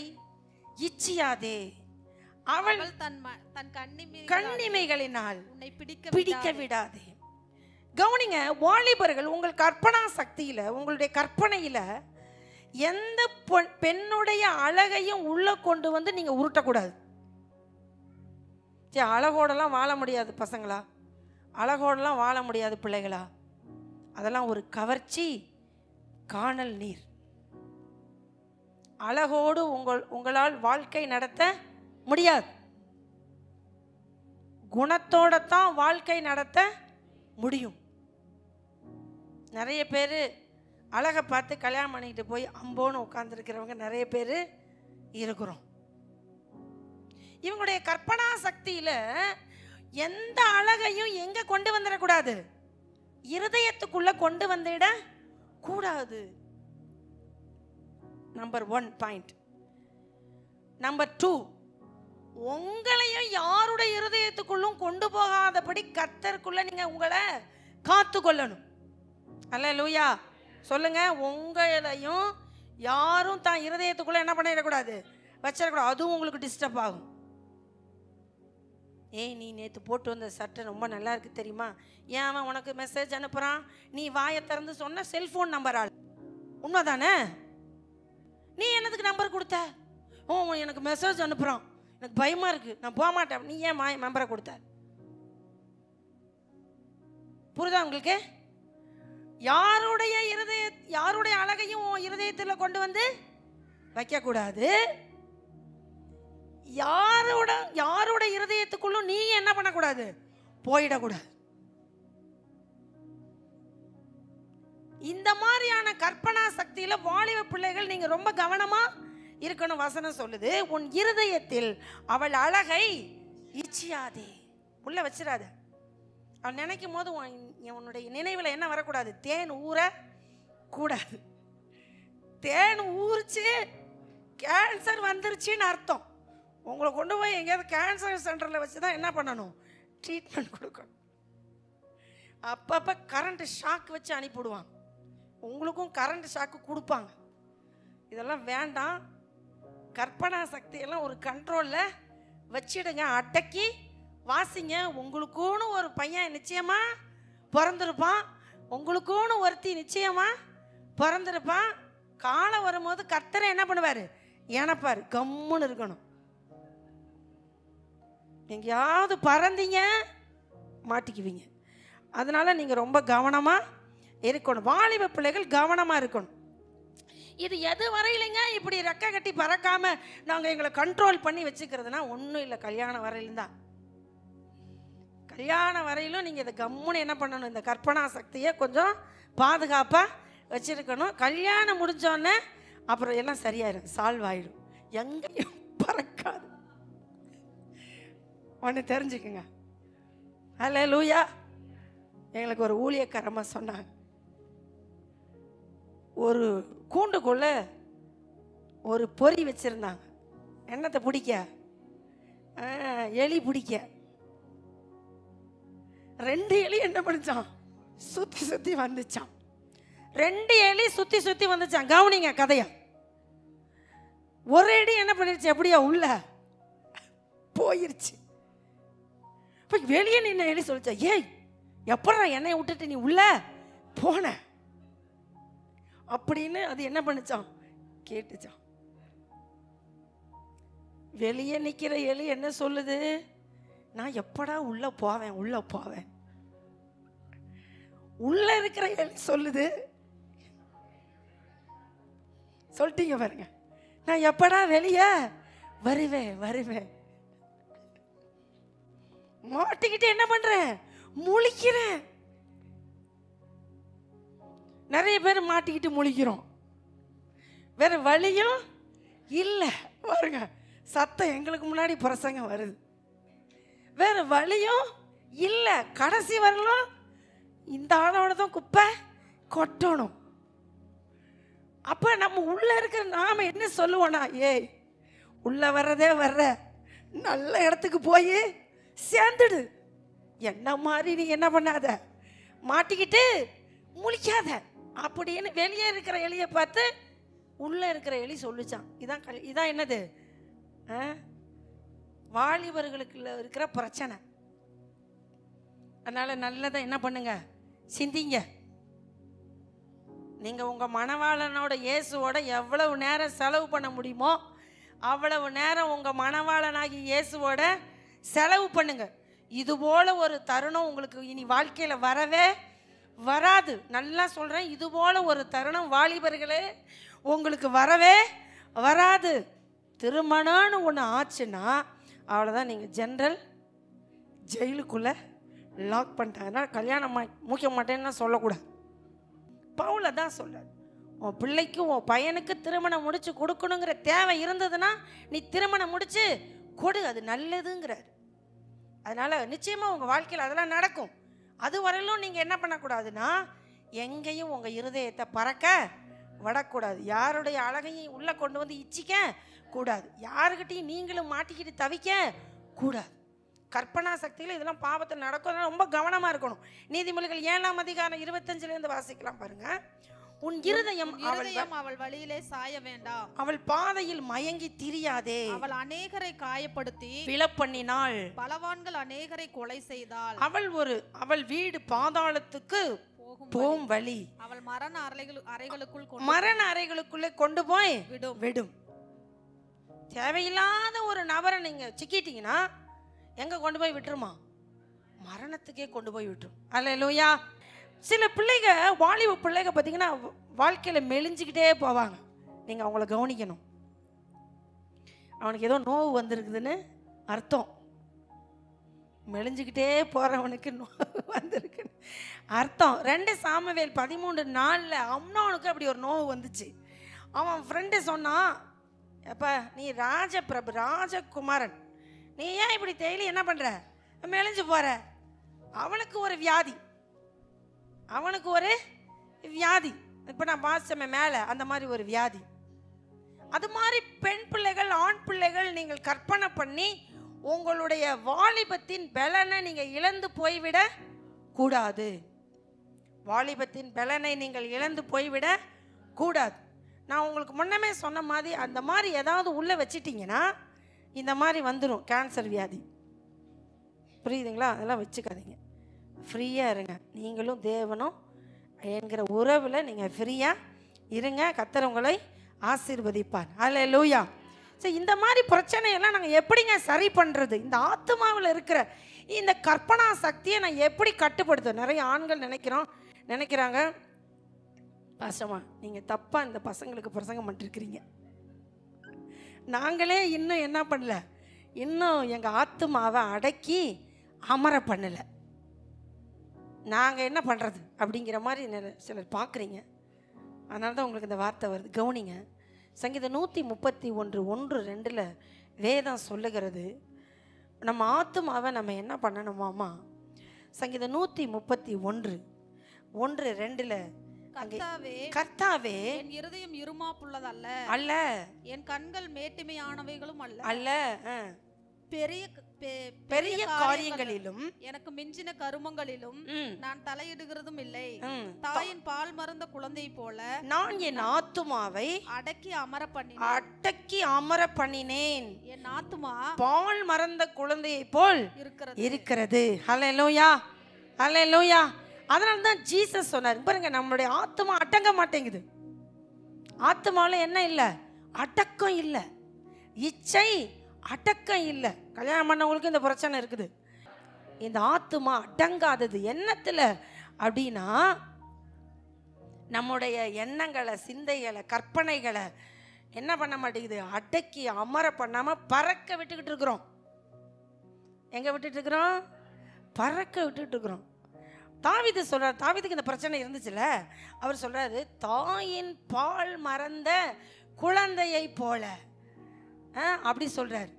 இச்சியாதே, அவள் தன் கண்ணிமைகளினால் உன்னை பிடிக்க விடாதே. கவனிங்க வாலிபர்கள், உங்கள் கற்பனா சக்தியில, உங்களுடைய கற்பனையில எந்த பெண்ணுடைய அழகையும் உள்ள கொண்டு வந்து நீங்க உருட்டக்கூடாது. சரி, அழகோடலாம் வாழ முடியாது பசங்களா, அழகோடலாம் வாழ முடியாது பிள்ளைகளா. அதெல்லாம் ஒரு கவர்ச்சி, காணல் நீர். அழகோடு உங்களால் வாழ்க்கை நடத்த முடியாது. குணத்தோடத்தான் வாழ்க்கை நடத்த முடியும். நிறைய பேர் அழகை பார்த்து கல்யாணம் பண்ணிக்கிட்டு போய் அம்போன்னு உட்காந்துருக்கிறவங்க நிறைய பேர் இருக்கிறோம். இவங்களுடைய கற்பனா சக்தியில் எந்த அழகையும் எங்கே கொண்டு வந்துடக்கூடாது? இருதயத்துக்குள்ள கொண்டு வந்துட கூடாது. Number 1 point. நம்பர் 2, உங்களையும் யாருடைய இருதயத்துக்குள்ளும் கொண்டு போகாதபடி கர்த்தருக்குள்ள நீங்க உங்களை காத்து கொள்ளணும். அல்லேலூயா சொல்லுங்க. உங்களையும் யாரும் தான் இருதயத்துக்குள்ள என்ன பண்ணிடக்கூடாது? வச்சிடக்கூடாது. அதுவும் உங்களுக்கு டிஸ்டர்ப் ஆகும். ஏய் நீ நேற்று போட்டு வந்த சட்டை ரொம்ப நல்லா இருக்கு தெரியுமா, ஏன் அவன் உனக்கு மெசேஜ் அனுப்புகிறான், நீ வாயை திறந்து சொன்ன செல்ஃபோன் நம்பர் ஆள் உண்மைதானே, நீ என்னதுக்கு நம்பர் கொடுத்த, ஓ எனக்கு மெசேஜ் அனுப்புகிறான் எனக்கு பயமாக இருக்குது நான் போக மாட்டேன், நீ ஏன் நம்பரை கொடுத்த? புரியுதா உங்களுக்கு? யாருடைய அழகையும் இருதயத்தில் கொண்டு வந்து வைக்கக்கூடாது. யாரோட இருதயத்துக்குள்ளும் நீ என்ன பண்ணக்கூடாது, போயிடக்கூடாது. இந்த மாதிரியான கற்பனா சக்தியில வாலிப பிள்ளைகள் நீங்க ரொம்ப கவனமா இருக்கணும். வசனம் சொல்லுது, உன் இருதயத்தில் அவள் அழகை இச்சியாதே, உள்ள வச்சிடாத. அவன் நினைக்கும் போது உன்னுடைய நினைவில் என்ன வரக்கூடாது, தேன் ஊற கூடாது. தேன் ஊறிச்சு கேன்சர் வந்துருச்சுன்னு அர்த்தம். உங்களை கொண்டு போய் எங்கேயாவது கேன்சர் சென்டரில் வச்சு தான் என்ன பண்ணணும், ட்ரீட்மெண்ட் கொடுக்கணும். அப்பப்போ கரண்ட் ஷாக் வச்சு அனுப்பிவிடுவாங்க, உங்களுக்கும் கரண்ட் ஷாக்கு கொடுப்பாங்க. இதெல்லாம் வேண்டாம். கற்பனா சக்தியெல்லாம் ஒரு கண்ட்ரோலில் வச்சிடுங்க, அடக்கி வாசிங்க. உங்களுக்குன்னு ஒரு பையன் நிச்சயமாக பிறந்திருப்பான், உங்களுக்குன்னு ஒருத்தி நிச்சயமாக பிறந்திருப்பான். காலம் வரும்போது கர்த்தரை என்ன பண்ணுவார், ஏனப்பார், கம்முன்னு இருக்கணும். எங்கேயாவது பறந்தீங்க மாட்டிக்குவீங்க. அதனால நீங்கள் ரொம்ப கவனமாக இருக்கணும். வாலிப பிள்ளைகள் கவனமாக இருக்கணும். இது எது வரையிலைங்க இப்படி ரெக்கை கட்டி பறக்காம நாங்கள் எங்களை கண்ட்ரோல் பண்ணி வச்சுக்கிறதுனா ஒன்றும் இல்லை. கல்யாணம் வரையிலும் தான். கல்யாணம் வரையிலும் நீங்கள் இதை கம்முன்னு என்ன பண்ணணும், இந்த கற்பனா சக்தியை கொஞ்சம் பாதுகாப்பாக வச்சுருக்கணும். கல்யாணம் முடிஞ்சோடனே அப்புறம் எல்லாம் சரியாயிடும், சால்வ் ஆகிடும், எங்கேயும் பறக்காது. ஒன்று தெரிஞ்சுக்குங்க. அல்லேலூயா. எங்களுக்கு ஒரு ஊழியக்காரமாக சொன்னாங்க, ஒரு கூண்டுக்குள்ள ஒரு பொறி வச்சுருந்தாங்க. என்னத்தை பிடிக்க, எலி பிடிக்க. 2 எலி என்ன பண்ணிச்சான், சுற்றி சுற்றி வந்துச்சான். 2 எலி சுற்றி சுற்றி வந்துச்சான். கவனிங்க கதையா. ஒரு எலி என்ன பண்ணிருச்சு, எப்படியா உள்ள போயிருச்சு. இப்போ வெளியே நின்ன எலி சொல்லிச்சா, ஏய் எப்படா என்னை விட்டுட்டு நீ உள்ள போன அப்படின்னு அது என்ன பண்ணிச்சான், கேட்டுச்சான். வெளியே நிற்கிற எலி என்ன சொல்லுது, நான் எப்படா உள்ள போவேன் உள்ள போவேன். உள்ள இருக்கிற எலி சொல்லுது, சொல்லிட்டீங்க பாருங்க, நான் எப்படா வெளியே வருவேன் வருவேன். மாட்டிக்கிட்டு என்ன பண்றேன், முழிக்கிறேன். நிறைய பேர் மாட்டிக்கிட்டு முழிக்கிறோம், வேற வழியும் இல்லை. பாருங்க சத்தம் எங்களுக்கு முன்னாடி பிரசங்கம் வருது, வேற வழியும் இல்லை. கடைசி வரலும் இந்த ஆளோட தான் குப்பை கொட்டணும். அப்ப நம்ம உள்ள இருக்கிற நாம என்ன சொல்லுவோம்னா, ஏய் உள்ள வர்றதே வர்ற, நல்ல இடத்துக்கு போய் சேர்ந்துடு, என்ன மாதிரி நீ என்ன பண்ணாத, மாட்டிக்கிட்டு முழிக்காத அப்படின்னு வெளியே இருக்கிற எலியை பார்த்து உள்ள இருக்கிற எலி சொல்லிச்சான். இதான் என்னது, வாலிபர்களுக்கு இருக்கிற பிரச்சனை. அதனால நல்லதை என்ன பண்ணுங்க, சிந்திங்க. நீங்க உங்க மணவாளனோட இயேசுவோட எவ்வளவு நேரம் செலவு பண்ண முடியுமோ அவ்வளவு நேரம் உங்க மணவாளனாகி இயேசுவோட செலவு பண்ணுங்க. இது போல ஒரு தருணம் உங்களுக்கு இனி வாழ்க்கையில வரவே வராது. நல்லா சொல்றேன், இது போல ஒரு தருணம் வாலிபர்களே உங்களுக்கு வரவே வராது. திருமணம்னு ஒன்று ஆச்சுன்னா அவ்வளோதான், நீங்கள் ஜென்ரல் ஜெயிலுக்குள்ளே லாக் பண்ணிட்டாங்கன்னா கல்யாணம் முடிக்க மாட்டேன்னு சொல்லக்கூடாது. பவுல தான் சொல்றாரு, உன் பிள்ளைக்கு உன் பையனுக்கு திருமணம் முடிச்சு கொடுக்கணுங்கிற தேவை இருந்ததுன்னா நீ திருமணம் முடிச்சு கொடு, அது நல்லதுங்கிறார். அதனால நிச்சயமாக உங்கள் வாழ்க்கையில் அதெல்லாம் நடக்கும். அது வரையிலும் நீங்கள் என்ன பண்ணக்கூடாதுன்னா எங்கேயும் உங்கள் இருதயத்தை பறக்க விடக்கூடாது. யாருடைய அழகையும் உள்ளே கொண்டு வந்து இச்சிக்க கூடாது. யாருக்கிட்டையும் நீங்களும் மாட்டிக்கிட்டு தவிக்க கூடாது. கற்பனா சக்தியில் இதெல்லாம் பாவத்தில் நடக்கும். ரொம்ப கவனமாக இருக்கணும். நீதிமொழிகள் 7ஆம் அதிகாரம் 25 வாசிக்கலாம் பாருங்க. உன் இருதயம்
அவள் வழியிலே சாய வேண்டாம்.
அவள் பாதையில் மயங்கி திரியாதே.
அவள் அநேகரை காயப்படுத்தி
விலப்பண்ணினாள்.
பலவான்கள் அநேகரை கொலை செய்தாள்.
அவள் வீடு பாதாளத்துக்கு போகும் வழி.
அவள்
மரண அறைகளுக்குள்ளே கொண்டு போய் விடும். தேவையில்லாத ஒரு நபரை நீங்க சிக்கிட்டீங்கன்னா எங்க கொண்டு போய் விட்டுருமா? மரணத்துக்கே கொண்டு போய் விட்டுரும். அல்லேலூயா. சில பிள்ளைங்க, வாலிப பிள்ளைங்க பார்த்தீங்கன்னா வாழ்க்கையில் மெலிஞ்சிக்கிட்டே போவாங்க. நீங்கள் அவங்கள கவனிக்கணும். அவனுக்கு ஏதோ நோவு வந்திருக்குதுன்னு அர்த்தம். மெலிஞ்சிக்கிட்டே போகிறவனுக்கு நோவு வந்திருக்குன்னு அர்த்தம். 2 சாமுவேல் 13:4 அம்னோனுக்கு அப்படி ஒரு நோவு வந்துச்சு. அவன் ஃப்ரெண்டு சொன்னான், எப்போ நீ ராஜகுமாரன், நீ ஏன் இப்படி டெய்லி என்ன பண்ணுற, மெலிஞ்சு போகிற? அவனுக்கு ஒரு வியாதி. இப்போ நான் வாசிச்சமே மேலே அந்த மாதிரி ஒரு வியாதி. அது மாதிரி பெண் பிள்ளைகள், ஆண் பிள்ளைகள், நீங்கள் கற்பனை பண்ணி உங்களுடைய வாலிபத்தின் பலனை நீங்கள் இழந்து போய்விட கூடாது. வாலிபத்தின் பலனை நீங்கள் இழந்து போய்விட கூடாது. நான் உங்களுக்கு முன்னமே சொன்ன மாதிரி அந்த மாதிரி ஏதாவது உள்ளே வச்சிட்டிங்கன்னா இந்த மாதிரி வந்துடும் கேன்சர் வியாதி. புரியுதுங்களா? அதெல்லாம் வச்சுக்காதீங்க. ஃப்ரீயாக இருங்க. நீங்களும் தேவனும் என்கிற உறவில் நீங்கள் ஃப்ரீயாக இருங்க. கர்த்தர் உங்களை ஆசீர்வதிப்பார். அல்லேலூயா. சரி, இந்த மாதிரி பிரச்சனையெல்லாம் நாங்கள் எப்படிங்க சரி பண்ணுறது? இந்த ஆத்மாவில் இருக்கிற இந்த கற்பனா சக்தியை நான் எப்படி கட்டுப்படுத்தும்? நிறைய ஆண்கள் நினைக்கிறாங்க, பாசமா நீங்கள் தப்பாக இந்த பசங்களுக்கு பிரசங்கம் பண்ணிருக்கிறீங்க. நாங்களே இன்னும் என்ன பண்ணல, இன்னும் எங்கள் ஆத்மாவை அடக்கி அமர பண்ணலை. நாங்கள் என்ன பண்ணுறது அப்படிங்கிற மாதிரி சிலர் பார்க்குறீங்க. அதனால தான் உங்களுக்கு இந்த வார்த்தை வருது. கவனிங்க. சங்கீதம் 131:1-2 வேதம் சொல்லுகிறது, நம்ம ஆத்மாவை நம்ம என்ன பண்ணணுமாமா? சங்கீதம் 131:1-2 கர்த்தாவே
என் இருதயம் இருமாப்புள்ளதல்ல
அல்ல,
என் கண்கள் மேட்டிமையானவைகளும்
அல்ல,
பெரிய
காரியங்களிலும்
எனக்கு மிஞ்சின கருமங்களிலும் நான் தலையிடுகிறதும் இல்லை. தாயின் பால் மறந்த குழந்தை போல
நான் என் ஆத்துமாவை
அடக்கி
அமர பண்ணினேன்.
என் ஆத்துமா
பால் மறந்த குழந்தையை போல் இருக்கிறது. ஹல்லேலூயா, ஹல்லேலூயா. அதனால தான் ஜீசஸ் சொன்னார், பாருங்க, நம்மளுடைய ஆத்மா அடங்க மாட்டேங்குது. ஆத்மாவில் என்ன இல்லை? அடக்கம் இல்லை, இச்சை அடக்கம் இல்லை. கல்யாணம் பண்ணவங்களுக்கு இந்த பிரச்சனை இருக்குது. இந்த ஆத்மா அடங்காதது எண்ணத்தில் அப்படின்னா நம்முடைய எண்ணங்களை, சிந்தைகளை, கற்பனைகளை என்ன பண்ண மாட்டேங்குது? அடக்கி அமர பண்ணாமல் பறக்க விட்டுக்கிட்டு இருக்கிறோம். எங்கே விட்டுட்டு இருக்கிறோம்? பறக்க விட்டுட்டு இருக்கிறோம். தாவீது சொல்றார், தாவீதுக்கு இந்த பிரச்சனை இருந்துச்சுல்ல, அவர் சொல்றாரு, தாயின் பால் மறந்த குழந்தையை போல அப்படி சொல்றாரு.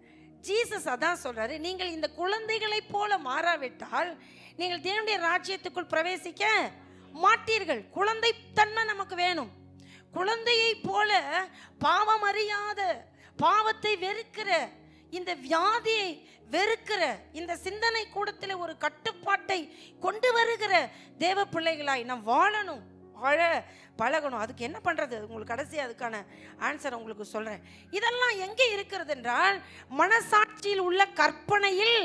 ஜீசஸ் அதான் சொல்றாரு, நீங்கள் இந்த குழந்தைகளை போல மாறாவிட்டால் நீங்கள் தேவனுடைய ராஜ்யத்துக்குள் பிரவேசிக்க மாட்டீர்கள். குழந்தை தன்மை நமக்கு வேணும். குழந்தையை போல பாவம் அறியாத, பாவத்தை வெறுக்கிற, இந்த வியாதியை வெறுக்கிற, இந்த சிந்தனை கூடத்தில் ஒரு கட்டுப்பாட்டை கொண்டு வருகிற தேவ பிள்ளைகளாய் நாம் வாழணும், வாழ பழகணும். அதுக்கு என்ன பண்ணுறது? உங்களுக்கு கடைசி அதுக்கான ஆன்சர் உங்களுக்கு சொல்கிறேன். இதெல்லாம் எங்கே இருக்கிறது என்றால் மனசாட்சியில் உள்ள கற்பனையில்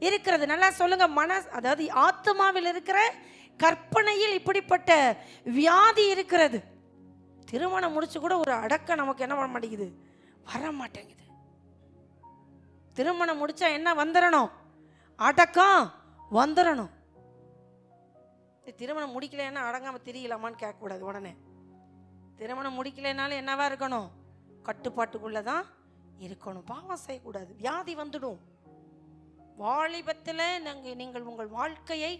இருக்கிறது. நல்லா சொல்லுங்க. அதாவது ஆத்மாவில் இருக்கிற கற்பனையில் இப்படிப்பட்ட வியாதி இருக்கிறது. திருமணம் முடிச்சு கூட ஒரு அடக்கம் நமக்கு என்ன பண்ண மாட்டேங்குது? வர மாட்டேங்குது. திருமணம் முடிச்சா என்ன வந்துடணும்? அடக்கம் வந்துடணும். திருமணம் முடிக்கலைன்னா அடங்காம தெரியலாமான்னு கேட்கக்கூடாது. உடனே திருமணம் முடிக்கலைனாலும் என்னவா இருக்கணும்? கட்டுப்பாட்டுக்குள்ளதான் இருக்கணும். பாவம் செய்யக்கூடாது. வியாதி வந்துடும். வாலிபத்தில் நீங்கள் உங்கள் வாழ்க்கையை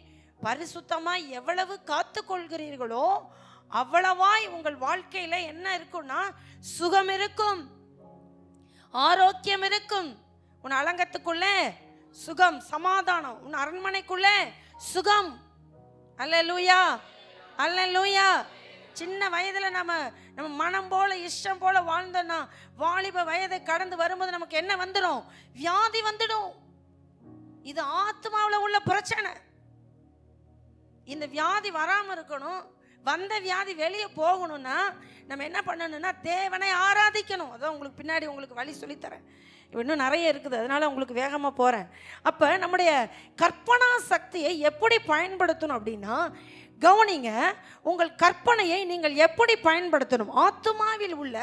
பரிசுத்தமாய் எவ்வளவு காத்து கொள்கிறீர்களோ அவ்வளவாய் உங்கள் வாழ்க்கையில என்ன இருக்கும்னா சுகம் இருக்கும், ஆரோக்கியம் இருக்கும். உன் அலங்கத்துக்குள்ளே சுகம், சமாதானம். உன் அரண்மனைக்குள்ளே சுகம். அல்லேலூயா, அல்லேலூயா. சின்ன வயதுல நம்ம மனம் போல இஷ்டம் போல வாழ்ந்தோம்னா வாலிப வயதை கடந்து வரும்போது நமக்கு என்ன வந்துடும்? வியாதி வந்துடும். இது ஆத்மாவில் உள்ள பிரச்சனை. இந்த வியாதி வராம இருக்கணும். வந்த வியாதி வெளியே போகணும்னா நம்ம என்ன பண்ணணும்னா தேவனை ஆராதிக்கணும். அதான் உங்களுக்கு பின்னாடி உங்களுக்கு வழி சொல்லித்தரேன். இன்னும் நிறைய இருக்குது, அதனால உங்களுக்கு வேகமாக போகிறேன். அப்போ நம்முடைய கற்பனா சக்தியை எப்படி பயன்படுத்தணும் அப்படின்னா, கவனிங்க, உங்கள் கற்பனையை நீங்கள் எப்படி பயன்படுத்தணும், ஆத்துமாவில் உள்ள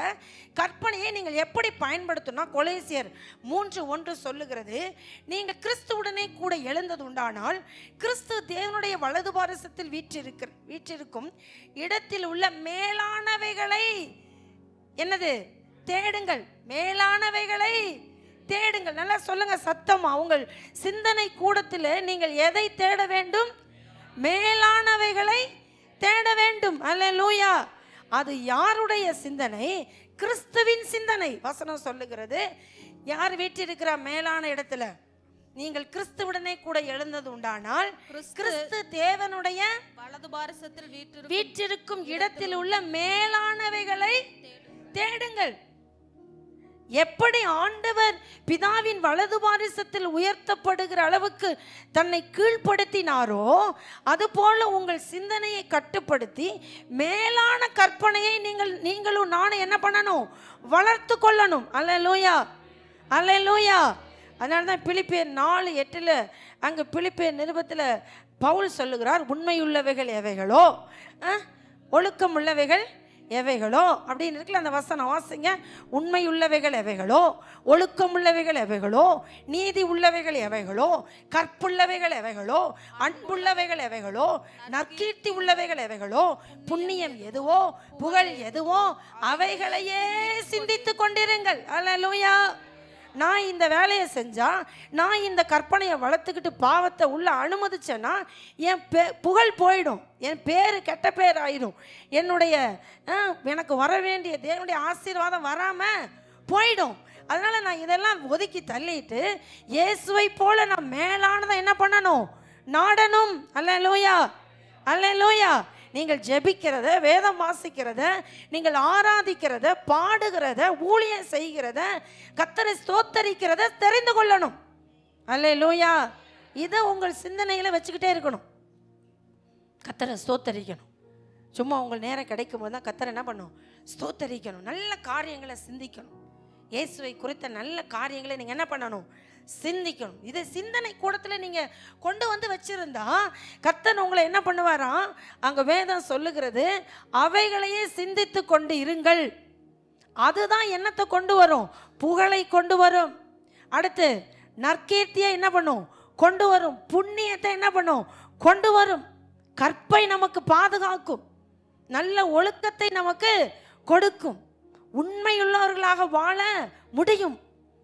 கற்பனையை நீங்கள் எப்படி பயன்படுத்தணும். கொலேசியர் 3:1 சொல்லுகிறது, நீங்கள் கிறிஸ்துவுடனே கூட எழுந்தது உண்டானால் கிறிஸ்து தேவனுடைய வலது பாரசத்தில் வீற்றிருக்கும் இடத்தில் உள்ள மேலானவைகளை என்னது தேடுங்கள், மேலானவைகளை தேடுங்கள். நல்லா சொல்லுங்க சத்தமா. உங்கள் சிந்தனை கூடத்தில் நீங்கள் எதை தேட வேண்டும்? மேலானவைகளை தேட வேண்டும். அல்லேலூயா. அது யாருடைய சிந்தனை? கிறிஸ்துவின் சிந்தனை. வசனம் சொல்லுகிறது, யார் வீற்றிருக்கிற மேலான இடத்துல? நீங்கள் கிறிஸ்துவுடனே கூட எழுந்தது உண்டானால் கிறிஸ்து தேவனுடைய
வலது பாரசத்தில்
வீற்றிருக்கும் இடத்தில் உள்ள மேலானவைகளை தேடுங்கள். எப்படி ஆண்டவர் பிதாவின் வலது பாரிசத்தில் உயர்த்தப்படுகிற அளவுக்கு தன்னை கீழ்ப்படுத்தினாரோ அதுபோல உங்கள் சிந்தனையை கட்டுப்படுத்தி மேலான கற்பனையை நீங்களும் நானும் என்ன பண்ணணும்? வளர்த்து கொள்ளணும். அல்லேலூயா, அல்லேலூயா. அதனால தான் பிலிப்பியர் 4:8 அங்கே பிலிப்பியர் நிருபத்தில் பவுல் சொல்லுகிறார், உண்மையுள்ளவைகள் எவைகளோ, ஒழுக்கம் உள்ளவைகள் எவைகளோ அப்படின்னு இருக்குல்ல, அந்த வசனம் வாசிங்க. உண்மை உள்ளவைகள் எவைகளோ, ஒழுக்கம் உள்ளவைகள் எவைகளோ, நீதி உள்ளவைகள் எவைகளோ, கற்புள்ளவைகள் எவைகளோ, அன்புள்ளவைகள் எவைகளோ, நற்கீர்த்தி உள்ளவைகள் எவைகளோ, புண்ணியம் எதுவோ, புகழ் எதுவோ அவைகளையே சிந்தித்து கொண்டிருங்கள். அல்லேலூயா. நான் இந்த வேலையை செஞ்சா, நான் இந்த கற்பனையை வளர்த்துக்கிட்டு பாவத்தை உள்ள அனுமதிச்சேன்னா என் புகழ் போயிடும், என் பேர் கெட்ட பேர் ஆயிடும், என்னுடைய எனக்கு வர வேண்டிய தேவனுடைய ஆசீர்வாதம் வராமல் போயிடும். அதனால நான் இதெல்லாம் ஒதுக்கி தள்ளிட்டு இயேசுவை போல நான் மேலானதை என்ன பண்ணணும்? நாடணும். அல்லேலூயா, அல்லேலூயா. நீங்கள் ஜெபிக்கிறத, வேதம் வாசிக்கிறத, நீங்கள் ஆராதிக்கிறத, பாடுகிறத, ஊழியம் செய்கிறத, கர்த்தரை ஸ்தோத்தரிக்கிறத தெரிந்து கொள்ளணும். அல்லேலூயா. இதை உங்கள் சிந்தனையில் வச்சுக்கிட்டே இருக்கணும். கர்த்தரை ஸ்தோத்தரிக்கணும். சும்மா உங்கள் நேரம் கிடைக்கும் போது தான் கர்த்தரை என்ன பண்ணணும்? ஸ்தோத்தரிக்கணும். நல்ல காரியங்களை சிந்திக்கணும். இயேசுவை குறித்த நல்ல காரியங்களை நீங்கள் என்ன பண்ணணும்? சிந்திக்கணும். இதை சிந்தனை கூடத்தில் நீங்கள் கொண்டு வந்து வச்சிருந்தா கர்த்தர் உங்களை என்ன பண்ணுவாராம்? அங்கே வேதம் சொல்லுகிறது, அவைகளையே சிந்தித்து கொண்டு இருங்கள். அதுதான் என்னத்தை கொண்டு வரும்? புகழை கொண்டு வரும். அடுத்து நற்கீர்த்தியை என்ன பண்ணும்? கொண்டு வரும். புண்ணியத்தை என்ன பண்ணும்? கொண்டு வரும். கற்பை நமக்கு பாதுகாக்கும். நல்ல ஒழுக்கத்தை நமக்கு கொடுக்கும். உண்மையுள்ளவர்களாக வாழ முடியும்.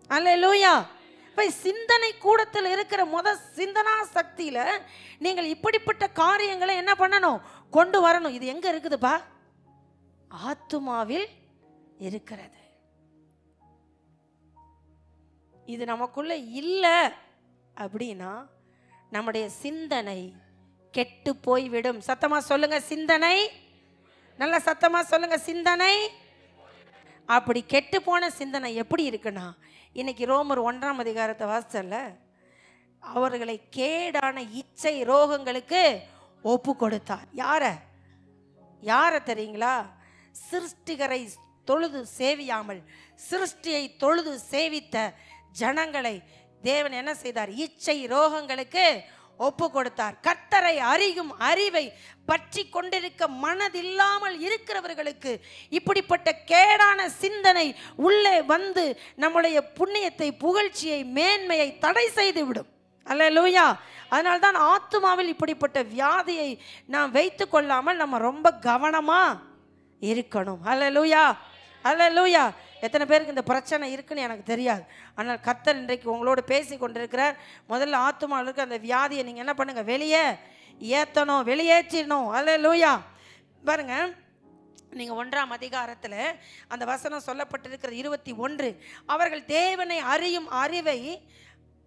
அல்லேலூயா. சிந்தனை கூடத்தில் இருக்கிற சிந்தனா சக்தியில நீங்கள் இப்படிப்பட்ட காரியங்களை என்ன பண்ணணும்? கொண்டு வரணும். இது எங்க இருக்குதுப்பா? ஆத்துமாவில் இருக்கிறது. இது நமக்குள்ள இல்லை அப்படின்னா நம்முடைய சிந்தனை கெட்டு போய்விடும். சத்தமா சொல்லுங்க, சிந்தனை. நல்ல சத்தமா சொல்லுங்க, சிந்தனை. அப்படி கெட்டு போன சிந்தனை எப்படி இருக்குன்னா, இன்னைக்கு ரோமர் 1ஆம் அதிகாரத்தை வாசிச்சல்ல, அவர்களை கேடான இச்சை ரோகங்களுக்கு ஒப்பு கொடுத்தார். யாரை தெரியுங்களா? சிருஷ்டிகரை தொழுது சேவியாமல் சிருஷ்டியை தொழுது சேவித்த ஜனங்களை தேவன் என்ன செய்தார்? இச்சை ரோகங்களுக்கு ஒப்பு கொடுத்தார். கர்த்தரை அறியும் அறிவை பற்றி கொண்டிருக்க மனதில்லாமல் இருக்கிறவர்களுக்கு இப்படிப்பட்ட கேடான சிந்தனை உள்ளே வந்து நம்முடைய புண்ணியத்தை, புகழ்ச்சியை, மேன்மையை தடை செய்து விடும். அல்லேலூயா. அதனால்தான் ஆத்துமாவில் இப்படிப்பட்ட வியாதியை நாம் வைத்து கொள்ளாமல் நம்ம ரொம்ப கவனமா இருக்கணும். அல்லேலூயா, அல்லேலூயா. எத்தனை பேருக்கு இந்த பிரச்சனை இருக்குன்னு எனக்கு தெரியாது. ஆனால் கர்த்தர் இன்றைக்கு உங்களோட பேசி கொண்டிருக்கிறார். முதல்ல ஆத்துமாவில் இருக்க அந்த வியாதியை நீங்கள் என்ன பண்ணுங்க? வெளியே ஏற்றணும், வெளியேற்றிடணும். அல்லேலூயா. பாருங்க, நீங்கள் 1ஆம் அதிகாரத்தில் அந்த வசனம் சொல்லப்பட்டிருக்கிறது 21. அவர்கள் தேவனை அறியும் அறிவை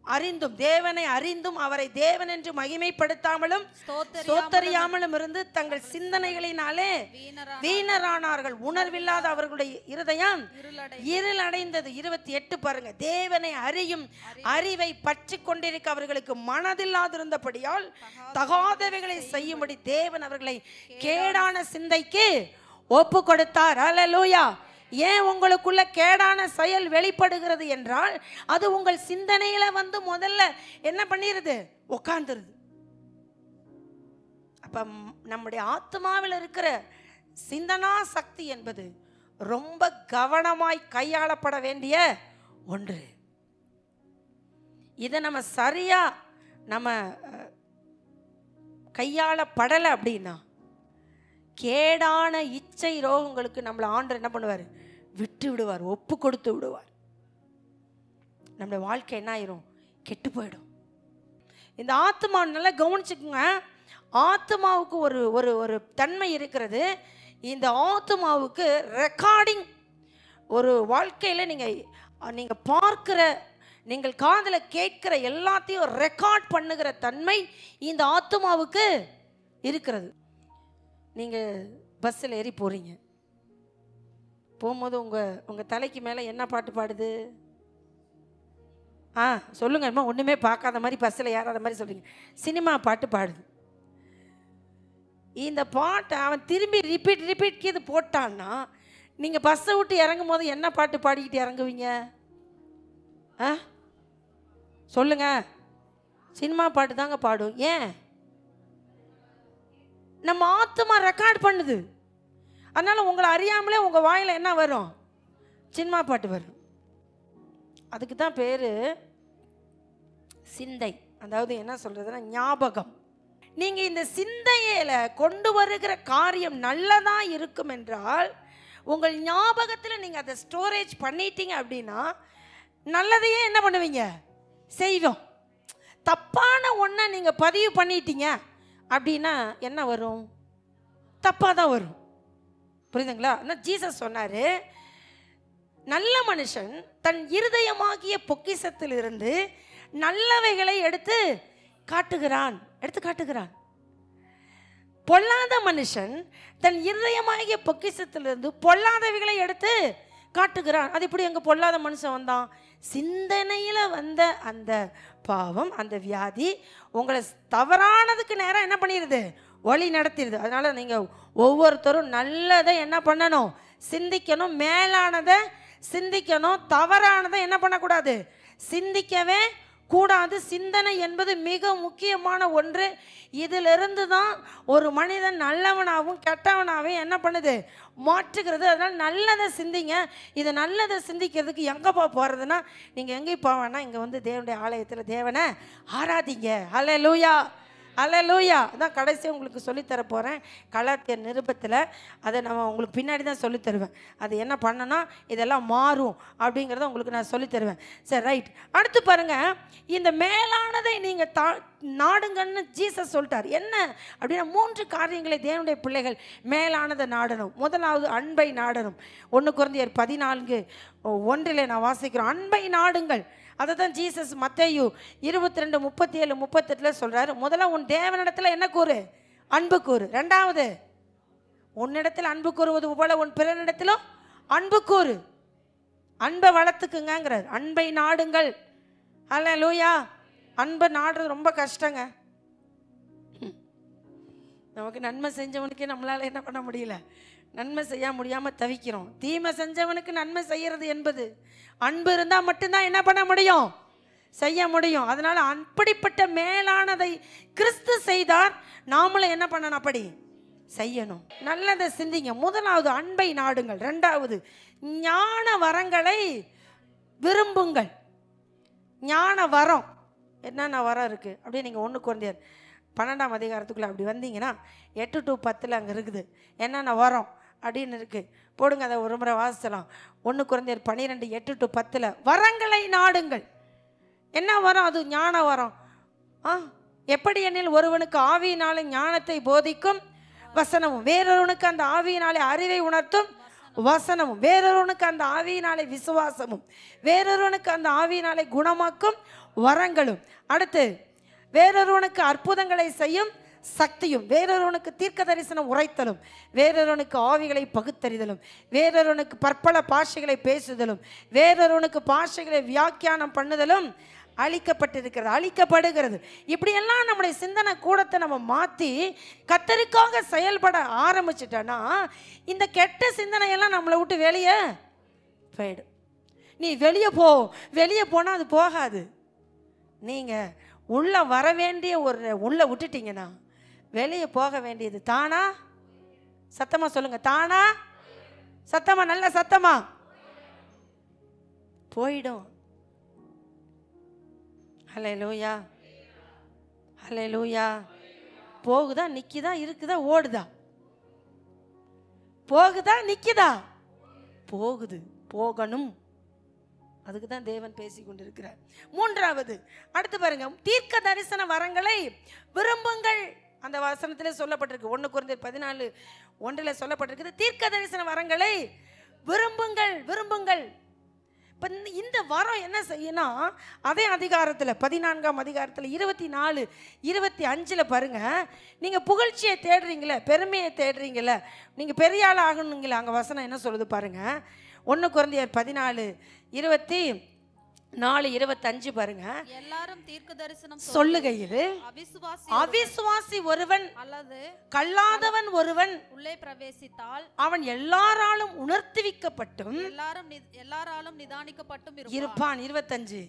அறிந்தும், தேவனை அறிந்தும் அவரை தேவன் என்று மகிமைப்படுத்தாமலும் ஸ்தோத்தரியாமலும் இருந்து தங்கள் சிந்தனைகளினாலே வீணரானார்கள். உணர்வில்லாத அவர்களுடைய இருதயம் இருளடைந்தது. 28 பாருங்க. தேவனை அறியும் அறிவை பற்றி கொண்டிருக்க அவர்களுக்கு மனதில்லாதிருந்தபடியால் தகாதவைகளை செய்யும்படி தேவன் அவர்களை கேடான சிந்தைக்கு ஒப்பு கொடுத்தார். அல்லேலூயா. ஏன் உங்களுக்குள்ள கேடான செயல் வெளிப்படுகிறது என்றால் அது உங்கள் சிந்தனையில வந்து முதல்ல என்ன பண்ணிருது? உட்கார்ந்துருது. அப்ப நம்முடைய ஆத்மாவில் இருக்கிற சிந்தனா சக்தி என்பது ரொம்ப கவனமாய் கையாளப்பட வேண்டிய ஒன்று. இதை நம்ம சரியா நம்ம கையாளப்படலை அப்படின்னா கேடான இச்சை ரோகங்களுக்கு நம்மளை ஆண்டவர் என்ன பண்ணுவார்? விட்டு விடுவார், ஒப்பு கொடுத்து விடுவார். நம்முடைய வாழ்க்கை என்ன ஆயிரும்? கெட்டு போயிடும். இந்த ஆத்மா நல்லா கவனிச்சுக்குங்க. ஆத்மாவுக்கு ஒரு ஒரு ஒரு தன்மை இருக்கிறது. இந்த ஆத்மாவுக்கு ரெக்கார்டிங், ஒரு வாழ்க்கையில் நீங்கள் பார்க்குற, நீங்கள் காதில் கேட்கிற எல்லாத்தையும் ரெக்கார்ட் பண்ணுகிற தன்மை இந்த ஆத்மாவுக்கு இருக்கிறது. நீங்கள் பஸ்ஸில் ஏறி போகிறீங்க, போகும்போது உங்கள் தலைக்கு மேலே என்ன பாட்டு பாடுது? சொல்லுங்க. அம்மா ஒன்றுமே பார்க்காத மாதிரி பஸ்ஸில் ஏறாத மாதிரி சொல்கிறீங்க. சினிமா பாட்டு பாடுது. இந்த பாட்டை அவன் திரும்பி ரிப்பீட் இது போட்டான்னா நீங்கள் பஸ்ஸை விட்டு இறங்கும் போது என்ன பாட்டு பாடிக்கிட்டு இறங்குவீங்க? சொல்லுங்க. சினிமா பாட்டு தாங்க பாடும். ஏன்? நம்ம ஆத்மா ரெக்கார்ட் பண்ணுது. அதனால உங்களை அறியாமலே உங்கள் வாயில் என்ன வரும்? சினிமா பாட்டு வரும். அதுக்கு தான் பேர் சிந்தை. அதாவது என்ன சொல்றதுன்னா ஞாபகம். நீங்கள் இந்த சிந்தையில கொண்டு வருகிற காரியம் நல்லதாக இருக்கும் என்றால் உங்கள் ஞாபகத்தில் நீங்கள் அதை ஸ்டோரேஜ் பண்ணிட்டீங்க அப்படின்னா நல்லதையே என்ன பண்ணுவீங்க? செய்வோம். தப்பான ஒன்றை நீங்கள் பதிவு பண்ணிட்டீங்க அப்படின்னா என்ன வரும்? தப்பாக தான் வரும். புரியுதுங்களா? ஆனால் ஜீசஸ் சொன்னார், நல்ல மனுஷன் தன் இருதயமாகிய பொக்கிஷத்திலிருந்து நல்லவைகளை எடுத்து காட்டுகிறான். பொல்லாத மனுஷன் தன் இருதயமாகிய பொக்கிஷத்திலிருந்து பொல்லாதவைகளை எடுத்து காட்டுகிறான். அது இப்படி எங்க பொல்லாத மனுஷன் வந்தான்? சிந்தனையில வந்த அந்த பாவம், அந்த வியாதி உங்களை தவறானதுக்கு நேரம் என்ன பண்ணிடுது? வழி நடத்திடுது. அதனால நீங்க ஒவ்வொருத்தரும் நல்லதை என்ன பண்ணணும்? சிந்திக்கணும். மேலானதை சிந்திக்கணும். தவறானதை என்ன பண்ணக்கூடாது? சிந்திக்கவே கூடாது. சிந்தனை என்பது மிக முக்கியமான ஒன்று. இதிலிருந்து தான் ஒரு மனிதன் நல்லவனாகவும் கெட்டவனாகவும் என்ன பண்ணுது? மாற்றுகிறது. அதனால் நல்லதை சிந்திங்க. இதை நல்லதை சிந்திக்கிறதுக்கு எங்கேப்பா போகிறதுனா நீங்கள் எங்கேயும் போவேன்னா இங்கே வந்து தேவனுடைய ஆலயத்தில் தேவனை ஆராதிங்க. ஹல்லேலூயா, ஹல்லேலூயா. அதான் கடைசியாக உங்களுக்கு சொல்லித்தர போகிறேன். கலாத்தியர் நிருபத்தில் அதை நம்ம உங்களுக்கு பின்னாடி தான் சொல்லித்தருவேன். அது என்ன பண்ணனா இதெல்லாம் மாறும் அப்படிங்கிறத உங்களுக்கு நான் சொல்லித்தருவேன். சரி, ரைட். அடுத்து பாருங்கள். இந்த மேலானதை நீங்கள் நாடுங்கன்னு ஜீசஸ் சொல்லிட்டார். என்ன அப்படின்னா 3 காரியங்களை தேவனுடைய பிள்ளைகள் மேலானதை நாடணும். முதலாவது அன்பை நாடணும். 1 கொரிந்தியர் 14:1 நான் வாசிக்கிறோம். அன்பை நாடுங்கள். அதை தான் ஜீசஸ் மத்தேயு 22:37-38 சொல்கிறாரு. முதல்ல உன் தேவனிடத்தில் என்ன கூறு? அன்பு கூறு. ரெண்டாவது உன்னிடத்தில் அன்பு கூறுவது போல உன் பிறனிடத்திலும் அன்பு கூறு. அன்பை வளர்த்துக்குங்கிறார். அன்பை நாடுங்கள். ஹல்லேலூயா. அன்பை நாடுறது ரொம்ப கஷ்டங்க. நமக்கு நன்மை செஞ்சவனுக்கே நம்மளால் என்ன பண்ண முடியல, நன்மை செய்ய முடியாமல் தவிக்கிறோம். தீமை செஞ்சவனுக்கு நன்மை செய்கிறது என்பது அன்பு இருந்தால் மட்டும்தான் என்ன பண்ண முடியும்? செய்ய முடியும். அதனால் அப்படிப்பட்ட மேலானதை கிறிஸ்து செய்தார். நாமளும் என்ன பண்ணணும்? அப்படி செய்யணும். நல்லதை சிந்திங்க. முதலாவது அன்பை நாடுங்கள். ரெண்டாவது ஞான வரங்களை விரும்புங்கள். ஞான வரம் என்னென்ன வரம் இருக்குது அப்படியே நீங்கள் 1 கொரிந்தியர் 12ஆம் அதிகாரத்துக்குள்ளே அப்படி வந்தீங்கன்னா 8-10 அங்கே இருக்குது. என்னென்ன வரம் அப்படின்னு இருக்குது. போடுங்க, அதை ஒரு முறை வாசிக்கலாம். 1 கொரிந்தியர் 12:8-10 வரங்களை நாடுங்கள். என்ன வரம்? அது ஞான வரம். எப்படி எனில் ஒருவனுக்கு ஆவியினாலே ஞானத்தை போதிக்கும் வசனமும், வேறொருவனுக்கு அந்த ஆவியினாலே அறிவை உணர்த்தும் வசனமும், வேறொருவனுக்கு அந்த ஆவியினாலே விசுவாசமும், வேறொருவனுக்கு அந்த ஆவியினாலே குணமாக்கும் வரங்களும், அடுத்து வேறொருவனுக்கு அற்புதங்களை செய்யும் சக்தியும், வேறொருவனுக்கு தீர்க்க தரிசனம் உரைத்தலும், வேறொருவனுக்கு ஆவிகளை பகுத்தறிதலும், வேறொருவனுக்கு பற்பல பாஷைகளை பேசுதலும், வேறொருவனுக்கு பாஷைகளை வியாக்கியானம் பண்ணுதலும் அளிக்கப்பட்டிருக்கிறது, அளிக்கப்படுகிறது. இப்படியெல்லாம் நம்முடைய சிந்தனை கூடத்தை நம்ம மாற்றி கர்த்தருக்காக செயல்பட ஆரம்பிச்சிட்டோன்னா இந்த கெட்ட சிந்தனையெல்லாம் நம்மளை விட்டு வெளியே போயிடும். நீ வெளியே போ, வெளியே போனால் அது போகாது. நீங்கள் உள்ளே வர வேண்டிய உள்ளே விட்டுட்டீங்கன்னா வெளியே போக வேண்டியது தானா? சத்தமாக சொல்லுங்கள், தானா? சத்தமாக, நல்ல சத்தமா போயிடும். ஹல்லேலூயா, ஹல்லேலூயா. போகுதா, நிற்கிதா, இருக்குதா, ஓடுதா? போகுதா, நிற்கிதா? போகுது, போகணும். அதுக்கு தான் தேவன் பேசி கொண்டிருக்கிறார். மூன்றாவது, அடுத்து பாருங்க, தீர்க்க தரிசன வரங்களை விரும்புங்கள். அந்த வசனத்திலே சொல்லப்பட்டிருக்கு, 1 கொரிந்தியர் 14:1 சொல்லப்பட்டிருக்குது, தீர்க்க தரிசன வரங்களை விரும்புங்கள், விரும்புங்கள். இப்போ இந்த வரம் என்ன செய்யணும்? அதே அதிகாரத்தில் 14ஆம் அதிகாரத்தில் 24, 25 பாருங்க. நீங்கள் புகழ்ச்சியை தேடுறீங்களே, பெருமையை தேடுறீங்களே, நீங்கள் பெரிய ஆள் ஆகணுங்களே, அங்கே வசனம் என்ன சொல்லுது பாருங்க. 1 கொரிந்தியர் 14:24-25 பாருங்க.
எல்லாரும் தீர்க்க தரிசனம்
சொல்லுகையில் அவிசுவாசி ஒருவன் அல்லது கல்லாதவன் ஒருவன் உள்ளே பிரவேசித்தால் அவன் எல்லாராலும் உணர்த்துவிக்கப்பட்டும்
எல்லாராலும் நிதானிக்கப்பட்டும்
இருப்பான். 25,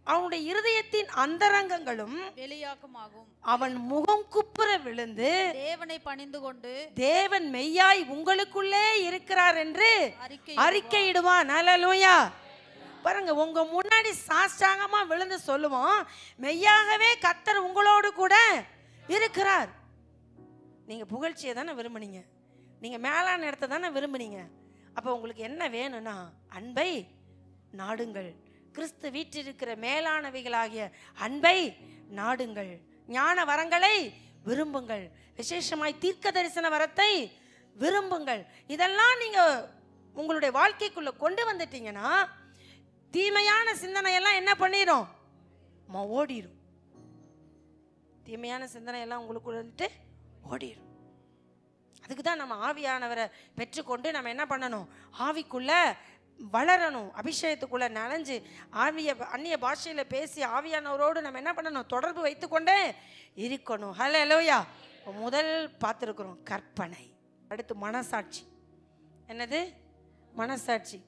அவனுடைய இருதயத்தின் அந்தரங்கங்களும்
வெளியாக்கமாகும்.
அவன் முகம் குப்புற விழுந்து
தேவனை பணிந்து கொண்டு
தேவன் மெய்யாய் உங்களுக்குள்ளே இருக்கிறார் என்று அறிக்கையிடுவான். ஹல்லேலூயா. பாருங்க, உங்க முன்னாடி சாஷ்டாங்கமா விழுந்து சொல்லுவோம், மெய்யாகவே கர்த்தர் உங்களோடு கூட இருக்கிறார். நீங்க புகழ்ச்சியை தானே விரும்புனீங்க, நீங்க மேலான இடத்தை தானே விரும்புனீங்க. அப்ப உங்களுக்கு என்ன வேணும்னா அன்பை நாடுங்கள். கிறிஸ்து வீற்றிருக்கிற மேலானவைகளாகிய அன்பை நாடுங்கள். ஞான வரங்களை விரும்புங்கள், விசேஷமாய் தீர்க்க தரிசன வரத்தை விரும்புங்கள். இதெல்லாம் நீங்க உங்களுடைய வாழ்க்கைக்குள்ள கொண்டு வந்துட்டீங்கன்னா தீமையான சிந்தனையெல்லாம் என்ன பண்ணிடும்? ஓடிடும். தீமையான சிந்தனையெல்லாம் உங்களுக்குள்ள வந்துட்டு ஓடிடும். அதுக்கு தான் நம்ம ஆவியானவரை பெற்றுக்கொண்டு நம்ம என்ன பண்ணணும்? ஆவிக்குள்ள வளரணும். அபிஷேகத்துக்குள்ள நனைஞ்சு அந்நிய பாஷையில் பேசி ஆவியானவரோடு நம்ம என்ன பண்ணணும்? தொடர்பு வைத்துக்கொண்டே இருக்கணும். ஹல்லேலூயா. முதல் பார்த்துருக்குறோம் கற்பனை. அடுத்து மனசாட்சி. என்னது? மனசாட்சி.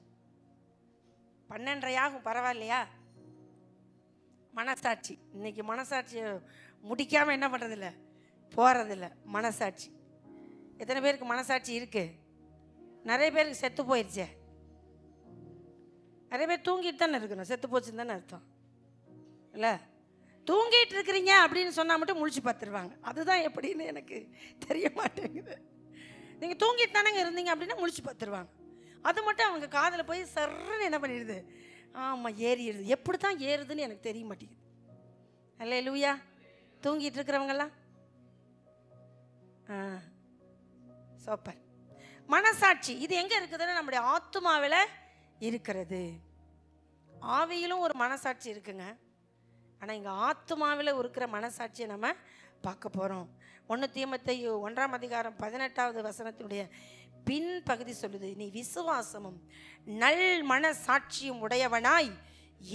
12:30 ஆகும், பரவாயில்லையா? மனசாட்சி. இன்னைக்கு மனசாட்சியை முடிக்காமல் என்ன பண்ணுறதில்ல, போகிறதில்ல. மனசாட்சி. எத்தனை பேருக்கு மனசாட்சி இருக்கு? நிறைய பேருக்கு செத்து போயிடுச்சே. நிறைய பேர் தூங்கிட்டு தானே இருக்கணும், செத்து போச்சுன்னு தானே அர்த்தம் இல்லை? தூங்கிட்டு இருக்கிறீங்க அப்படின்னு சொன்னால் மட்டும் முழிச்சு பார்த்துருவாங்க. அதுதான் எப்படின்னு எனக்கு தெரிய மாட்டேங்குது. நீங்கள் தூங்கிட்டு தானேங்க இருந்தீங்க அப்படின்னா முழிச்சு பார்த்துருவாங்க. அது மட்டும் அவங்க காதில் போய் சர்ன்னு என்ன பண்ணிடுது? ஆமாம், ஏறிடுது. எப்படி தான் ஏறுதுன்னு எனக்கு தெரிய மாட்டேங்குது. ஹல்லேலூயா. தூங்கிட்டு இருக்கிறவங்கெல்லாம் சூப்பர். மனசாட்சி இது எங்கே இருக்குதுன்னு நம்முடைய ஆத்துமாவில் இருக்கிறது. ஆவியிலும் ஒரு மனசாட்சி இருக்குங்க. ஆனால் இங்கே ஆத்துமாவில் இருக்கிற மனசாட்சியை நம்ம பார்க்க போகிறோம். 1 தீமோத்தேயு 1ஆம் அதிகாரம் 18வது வசனத்தினுடைய பின் பகுதி சொல்லுது, நீ விசுவாசமும் நல் மனசாட்சியும் உடையவனாய்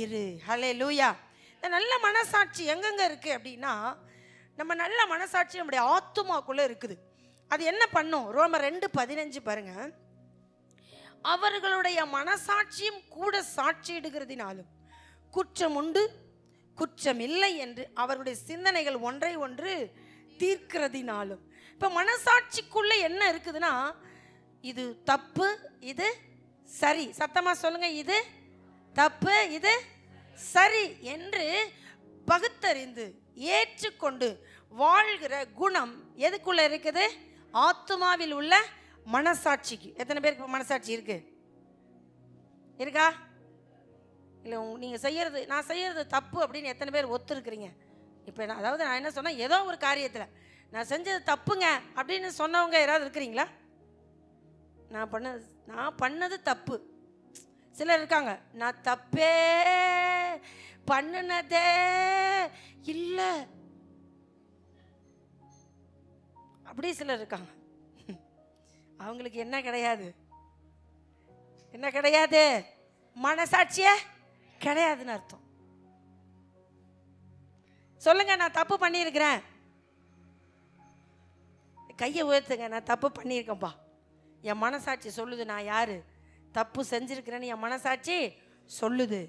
இரு. ஹல்லேலூயா. இந்த நல்ல மனசாட்சி எங்கெங்க இருக்குது அப்படின்னா, நம்ம நல்ல மனசாட்சி நம்முடைய ஆத்துமாக்குள்ளே இருக்குது. அது என்ன பண்ணும்? ரோமர் 2:15 பாருங்க. அவர்களுடைய மனசாட்சியும் கூட சாட்சியிடுகிறதினாலும் குற்றம் உண்டு குற்றம் இல்லை என்று அவருடைய சிந்தனைகள் ஒன்றை ஒன்று தீர்க்கிறதினாலும். இப்போ மனசாட்சிக்குள்ள என்ன இருக்குதுன்னா, இது தப்பு, இது சரி. சத்தமா சொல்லுங்க, இது தப்பு, இது சரி என்று பகுத்தறிந்து ஏற்றுக்கொண்டு வாழ்கிற குணம் எதுக்குள்ள இருக்குது? ஆத்துமாவில் உள்ள மனசாட்சிக்கு. எத்தனை பேருக்கு மனசாட்சி இருக்கு? இருக்கா? இல்லை, நீங்கள் செய்யறது, நான் செய்யறது தப்பு அப்படின்னு எத்தனை பேர் ஒத்துருக்குறீங்க? இப்போ அதாவது நான் என்ன சொன்னேன், ஏதோ ஒரு காரியத்தில் நான் செஞ்சது தப்புங்க அப்படின்னு சொன்னவங்க யாராவது இருக்கிறீங்களா? நான் பண்ணது தப்பு. சிலர் இருக்காங்க, நான் தப்பே பண்ணினதே இல்லை, அப்படி சிலர் இருக்காங்க. அவங்களுக்கு என்ன கிடையாது, என்ன கிடையாது, மனசாட்சியே கிடையாதுன்னு அர்த்தம். சொல்லுங்க, நான் தப்பு பண்ணியிருக்கிறேன், கையை உயர்த்துங்க. நான் தப்பு பண்ணியிருக்கேன்ப்பா, என் மனசாட்சி சொல்லுது நான் யாரு, தப்பு செஞ்சிருக்கிறேன்னு என் மனசாட்சி சொல்லுது.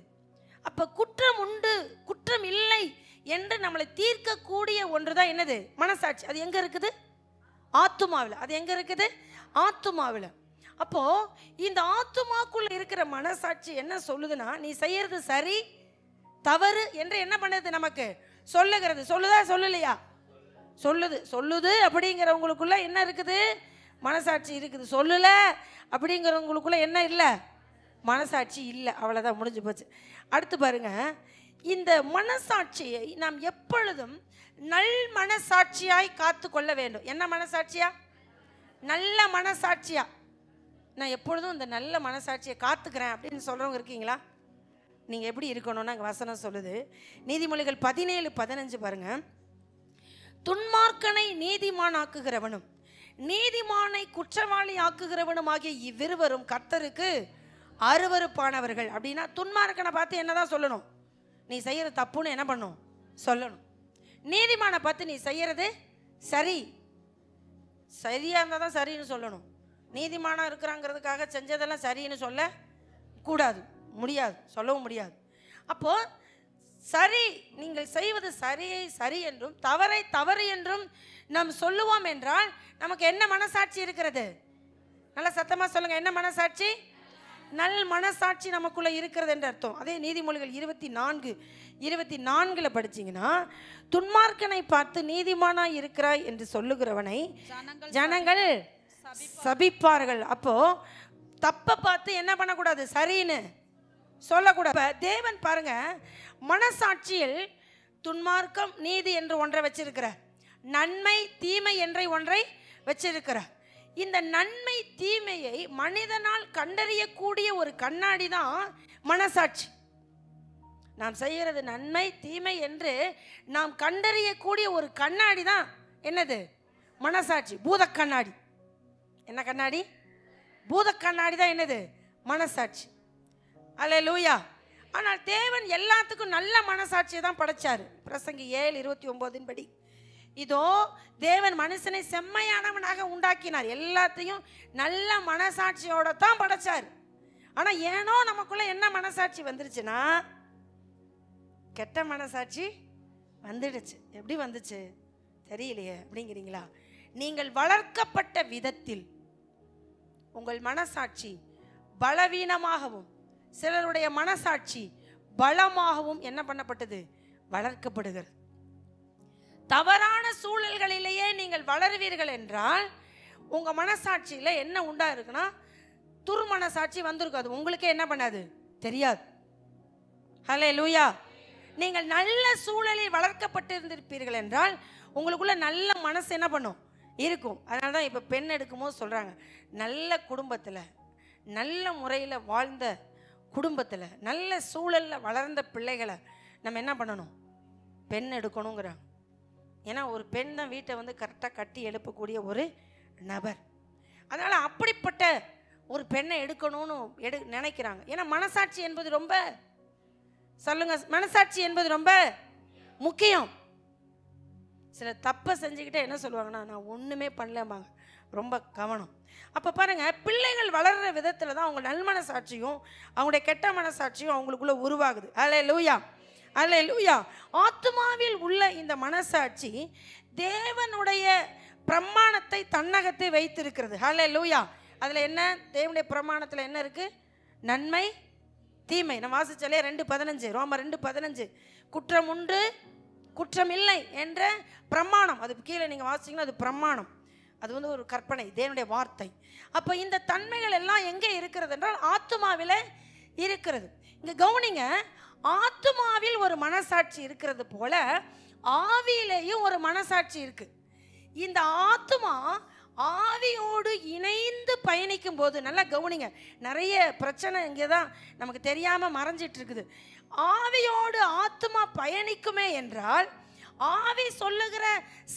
அப்ப குற்றம் உண்டு குற்றம் இல்லை என்று நம்மளை தீர்க்கக்கூடிய ஒன்று தான் என்னது, மனசாட்சி. அது எங்க இருக்குது, ஆத்துமாவில். அது எங்க இருக்குது, ஆத்துமாவில். அப்போ இந்த ஆத்துமாக்குள்ள இருக்கிற மனசாட்சி என்ன சொல்லுதுன்னா, நீ செய்யறது சரி தவறு என்று என்ன பண்ணுது, நமக்கு சொல்லுகிறது. சொல்லுதா சொல்லலையா, சொல்லுது அப்படிங்கிறவங்களுக்குள்ள என்ன இருக்குது, மனசாட்சி இருக்குது. சொல்லல அப்படிங்கிறவங்களுக்குள்ள என்ன இல்லை, மனசாட்சி இல்லை. அவ்வளோதான், முடிஞ்சு போச்சு. அடுத்து பாருங்க, இந்த மனசாட்சியை நாம் எப்பொழுதும் நல் மனசாட்சியாய் காத்து கொள்ள வேண்டும். என்ன மனசாட்சியா, நல்ல மனசாட்சியா. நான் எப்பொழுதும் இந்த நல்ல மனசாட்சியை காத்துக்கிறேன் அப்படின்னு சொல்றவங்க இருக்கீங்களா? நீங்க எப்படி இருக்கணும்னா, அங்கே வசனம் சொல்லுது, நீதிமொழிகள் 17:15 பாருங்க. துன்மார்க்கனை நீதிமான் ஆக்குகிறவனும் நீதிமானை குற்றவாளி ஆக்குகிறவனும் ஆகிய இவ்விருவரும் கர்த்தருக்கு அருவருப்பானவர்கள். அப்படின்னா துன்மார்க்கனை பார்த்து என்னதான் சொல்லணும், நீ செய்யறது தப்புன்னு என்ன பண்ணும் சொல்லணும். நீதிமானை பார்த்து நீ செய்யறது சரியா இருந்தால் தான் சரின்னு சொல்லணும். நீதிமானா இருக்கிறாங்கிறதுக்காக செஞ்சதெல்லாம் சரின்னு சொல்ல கூடாது, முடியாது, சொல்லவும் முடியாது. அப்போ சரி, நீங்கள் செய்வது சரியை சரி என்றும் தவறை தவறு என்றும் நாம் சொல்லுவோம் என்றால் நமக்கு என்ன மனசாட்சி இருக்கிறது? நல்ல சத்தமா சொல்லுங்க, என்ன மனசாட்சி? நல் மனசாட்சி நமக்குள்ள இருக்கிறது என்று அர்த்தம். அதே நீதிமொழிகள் 24:24 படிச்சீங்கன்னா, துன்மார்க்கனை பார்த்து நீதிமானாய் இருக்கிறாய் என்று சொல்லுகிறவனை ஜனங்கள் சபிப்பார்கள். அப்போ தப்பை பார்த்து என்ன பண்ணக்கூடாது, சரின்னு சொல்லக்கூடாது. தேவன் பாருங்க, மனசாட்சியில் துன்மார்க்கம் நீதி என்று ஒன்றை வச்சிருக்கிறார், நன்மை தீமை என்ற ஒன்றை வச்சிருக்கிறார். இந்த நன்மை தீமையை மனிதனால் கண்டறியக்கூடிய ஒரு கண்ணாடி தான் மனசாட்சி. நாம் செய்கிறது நன்மை தீமை என்று நாம் கண்டறியக்கூடிய ஒரு கண்ணாடி தான் என்னது, மனசாட்சி. பூத கண்ணாடி. என்ன கண்ணாடி? பூத கண்ணாடி தான் என்னது, மனசாட்சி. அல்லேலூயா. ஆனால் தேவன் எல்லாத்துக்கும் நல்ல மனசாட்சியை தான் படைச்சாரு. பிரசங்கி 7:29 படி, இதோ தேவன் மனுஷனை செம்மையானவனாக உண்டாக்கினார், எல்லாத்தையும் நல்ல மனசாட்சியோட தான் படைச்சார். ஆனா ஏனோ நமக்குள்ள என்ன மனசாட்சி வந்துருச்சுன்னா, கெட்ட மனசாட்சி வந்துடுச்சு. எப்படி வந்துச்சு தெரியலையே அப்படிங்கிறீங்களா? நீங்கள் வளர்க்கப்பட்ட விதத்தில் உங்கள் மனசாட்சி பலவீனமாகவும் சிலருடைய மனசாட்சி பலமாகவும் என்ன பண்ணப்பட்டது, வளர்க்கப்படுகிறது. தவறான சூழல்களிலேயே நீங்கள் வளருவீர்கள் என்றால் உங்க மனசாட்சியில என்ன உண்டா இருக்குன்னா, துர்மனசாட்சி வந்திருக்காது, உங்களுக்கே என்ன பண்ணாது தெரியாது. ஹல்லேலூயா. நீங்கள் நல்ல சூழலில் வளர்க்கப்பட்டிருந்திருப்பீர்கள் என்றால் உங்களுக்குள்ள நல்ல மனசு என்ன பண்ணும், இருக்கும். அதனால தான் இப்போ பெண் எடுக்கும்போது சொல்றாங்க, நல்ல குடும்பத்தில் நல்ல முறையில் வாழ்ந்த குடும்பத்தில் நல்ல சூழலில் வளர்ந்த பிள்ளைகளை நம்ம என்ன பண்ணணும், பெண் எடுக்கணுங்கிறாங்க. ஏன்னா ஒரு பெண் தான் வீட்டை வந்து கரெக்டாக கட்டி எழுப்பக்கூடிய ஒரு நபர். அதனால் அப்படிப்பட்ட ஒரு பெண்ணை எடுக்கணும்னு நினைக்கிறாங்க. ஏன்னா மனசாட்சி என்பது ரொம்ப, சொல்லுங்க, மனசாட்சி என்பது ரொம்ப முக்கியம். சில தப்பை செஞ்சுக்கிட்டே என்ன சொல்லுவாங்கன்னா, நான் ஒன்றுமே பண்ணலம்பாங்க, ரொம்ப கவனம். அப்போ பாருங்க, பிள்ளைகள் வளர்கிற விதத்தில் தான் அவங்க நல் மனசாட்சியும் அவங்களுடைய கெட்ட மனசாட்சியும் அவங்களுக்குள்ள உருவாகுது. அல்லேலூயா, அல்லேலூயா. ஆத்துமாவில் உள்ள இந்த மனசாட்சி தேவனுடைய பிரமாணத்தை தன்னகத்தை வைத்திருக்கிறது. அல்லேலூயா. அதில் என்ன, தேவனுடைய பிரமாணத்தில் என்ன இருக்கு, நன்மை தீமை. நம்ம வாசிச்சாலே 2:15, ரோமர் 2:15, குற்றம் உண்டு குற்றம் இல்லை என்ற பிரமாணம். அது கீழே நீங்கள் வாசிங்கன்னா அது பிரமாணம், அது வந்து ஒரு கற்பனை, தேவனுடைய வார்த்தை. அப்போ இந்த தன்மைகள் எல்லாம் எங்கே இருக்கிறது என்றால் ஆத்துமாவில் இருக்கிறது. இங்கே கவனிங்க, ஆத்துமாவில் ஒரு மனசாட்சி இருக்கிறது போல ஆவியிலேயும் ஒரு மனசாட்சி இருக்கு. இந்த ஆத்துமா ஆவியோடு இணைந்து பயணிக்கும் போது, நல்லா கவனிங்க, நிறைய பிரச்சனை இங்கே தான் நமக்கு தெரியாமல் மறைஞ்சிட்டு இருக்குது. ஆவியோடு ஆத்மா பயணிக்குமே என்றால், ஆவி சொல்லுகிற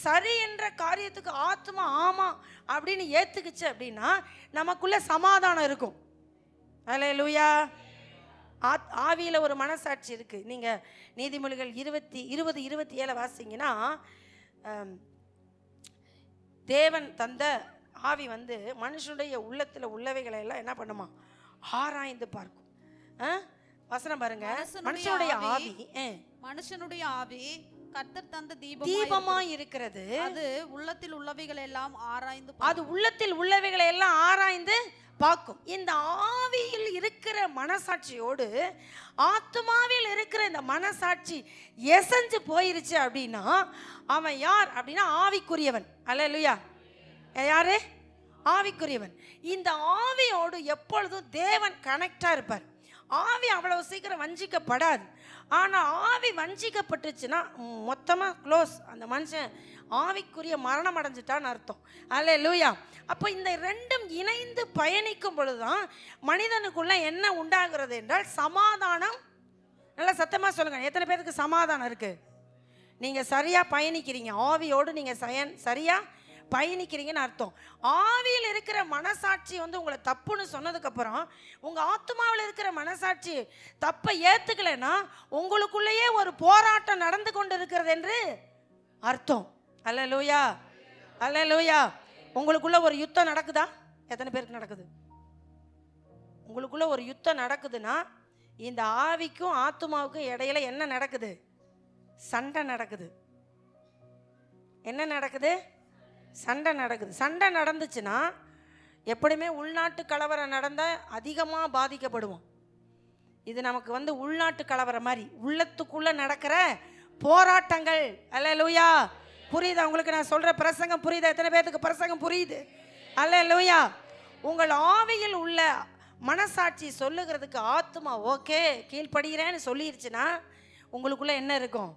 சரி என்ற காரியத்துக்கு ஆத்மா ஆமா அப்படின்னு ஏத்துக்குச்சு அப்படின்னா நமக்குள்ள சமாதானம் இருக்கும். அல்லேலூயா. ஆவியில் ஒரு மனசாட்சி இருக்கு. நீங்க நீதிமொழிகள் 20:27 வாசிங்கன்னா, தேவன் தந்த ஆவி வந்து மனுஷனுடைய உள்ளத்துல உள்ளவைகளை எல்லாம் என்ன பண்ணுமா, ஆராய்ந்து பார்க்கும். வசனம் பாருங்க, மனுஷனுடைய ஆவி
கர்த்தர் தந்த
தீபமா இருக்கிறது,
அது உள்ளத்தில் உள்ளவைகளை எல்லாம் ஆராய்ந்து,
அது உள்ளத்தில் உள்ளவைகளை எல்லாம் ஆராய்ந்து பார்க்கும். இந்த ஆவியில் இருக்கிற மனசாட்சியோடு ஆத்மாவில் இருக்கிற இந்த மனசாட்சி எசைஞ்சு போயிருச்சு அப்படின்னா அவன் யார் அப்படின்னா ஆவிக்குரியவன். அல்லேலூயா. யாரு? ஆவிக்குரியவன். இந்த ஆவியோடு எப்பொழுதும் தேவன் கனெக்டா இருப்பார். ஆவி அவ்வளவு சீக்கிரம் வஞ்சிக்கப்படாது. ஆனால் ஆவி வஞ்சிக்கப்பட்டுச்சுன்னா மொத்தமாக க்ளோஸ், அந்த மனுஷன் ஆவிக்குரிய மரணம் அடைஞ்சிட்டான்னு அர்த்தம். அல்லேலூயா. அப்போ இந்த ரெண்டும் இணைந்து பயணிக்கும் பொழுதுதான் மனிதனுக்குள்ள என்ன உண்டாகிறது என்றால் சமாதானம். நல்லா சத்தமாக சொல்லுங்க, எத்தனை பேருக்கு சமாதானம் இருக்கு? நீங்கள் சரியாக பயணிக்கிறீங்க, ஆவியோடு நீங்கள் சரியாக பயணிக்கிறீங்கன்னு அர்த்தம். ஆவியில் இருக்கிற மனசாட்சி வந்து உங்களை தப்புன்னு சொன்னதுக்கப்புறம் உங்கள் ஆத்மாவில் இருக்கிற மனசாட்சி தப்பை ஏற்றுக்கலைன்னா உங்களுக்குள்ளேயே ஒரு போராட்டம் நடந்து கொண்டு இருக்கிறது என்று அர்த்தம். அல்லேலூயா. அல்லேலூயா. உங்களுக்குள்ள ஒரு யுத்தம் நடக்குதா? எத்தனை பேருக்கு நடக்குது? உங்களுக்குள்ள ஒரு யுத்தம் நடக்குதுன்னா இந்த ஆவிக்கும் ஆத்மாவுக்கும் இடையில என்ன நடக்குது? சண்டை நடக்குது. என்ன நடக்குது? சண்டை நடக்குது. சண்டை நடந்துச்சுன்னா எப்படியுமே உள்நாட்டு கலவரம் நடந்தால் அதிகமாக பாதிக்கப்படுவோம். இது நமக்கு வந்து உள்நாட்டு கலவரம் மாதிரி உள்ளத்துக்குள்ளே நடக்கிற போராட்டங்கள். அல்லேலூயா. புரியுதா உங்களுக்கு? நான் சொல்கிற பிரசங்கம் புரியுதா? எத்தனை பேருக்கு பிரசங்கம் புரியுது? அல்லேலூயா. உங்கள் ஆவியில் உள்ள மனசாட்சி சொல்லுகிறதுக்கு ஆத்மா ஓகே கீழ்ப்படுகிறேன்னு சொல்லிருச்சுன்னா உங்களுக்குள்ள என்ன இருக்கும்?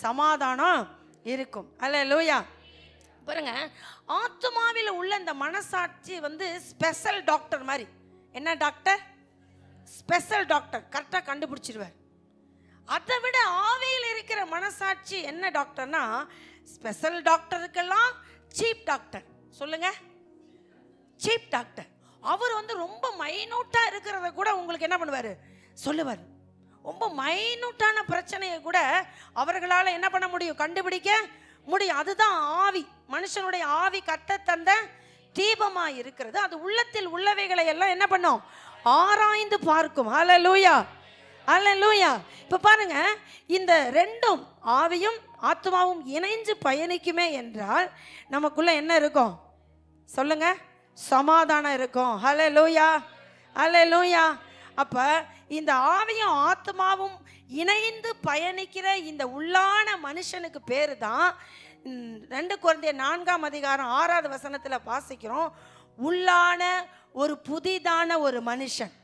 சமாதானம் இருக்கும். அல்லேலூயா. பாருங்க, ஆத்மாவில் உள்ள இந்த மனசாட்சி வந்து ஸ்பெஷல் டாக்டர் மாதிரி. என்ன டாக்டர்? Special doctor. கரெக்டாக கண்டுபிடிச்சிருவார். அதை விட ஆவியில் இருக்கிற மனசாட்சி என்ன டாக்டர்னா, ஸ்பெஷல் டாக்டருக்கெல்லாம் சீப் டாக்டர். சொல்லுங்க, சீப் டாக்டர். அவர் வந்து ரொம்ப மைனூட்டாக இருக்கிறத கூட உங்களுக்கு என்ன பண்ணுவார்? சொல்லுவார். ரொம்ப மைனூட்டான பிரச்சனையை கூட அவர்களால் என்ன பண்ண முடியும்? கண்டுபிடிக்க முடியும். அதுதான் ஆவி. மனுஷனுடைய ஆவி கர்த்தர் தந்த தீபமா இருக்கிறது. அது உள்ளத்தில் உள்ளவைகளை எல்லாம் என்ன பண்ணும்? ஆராய்ந்து பார்க்கும். அல்லேலூயா. அல்லேலூயா. இப்போ பாருங்க, இந்த ரெண்டும் ஆவியும் ஆத்மாவும் இணைஞ்சு பயணிக்குமே என்றால் நமக்குள்ள என்ன இருக்கும்? சொல்லுங்க, சமாதானம் இருக்கும். அல்லேலூயா. அல்லேலூயா. அப்ப இந்த ஆவியும் ஆத்மாவும் இணைந்து பயணிக்கிற இந்த உள்ளான மனுஷனுக்கு பேரு தான் 2 கொரிந்தியர் 4:6 வாசிக்கிறோம். உள்ளான ஒரு புதிதான ஒரு மனுஷன்.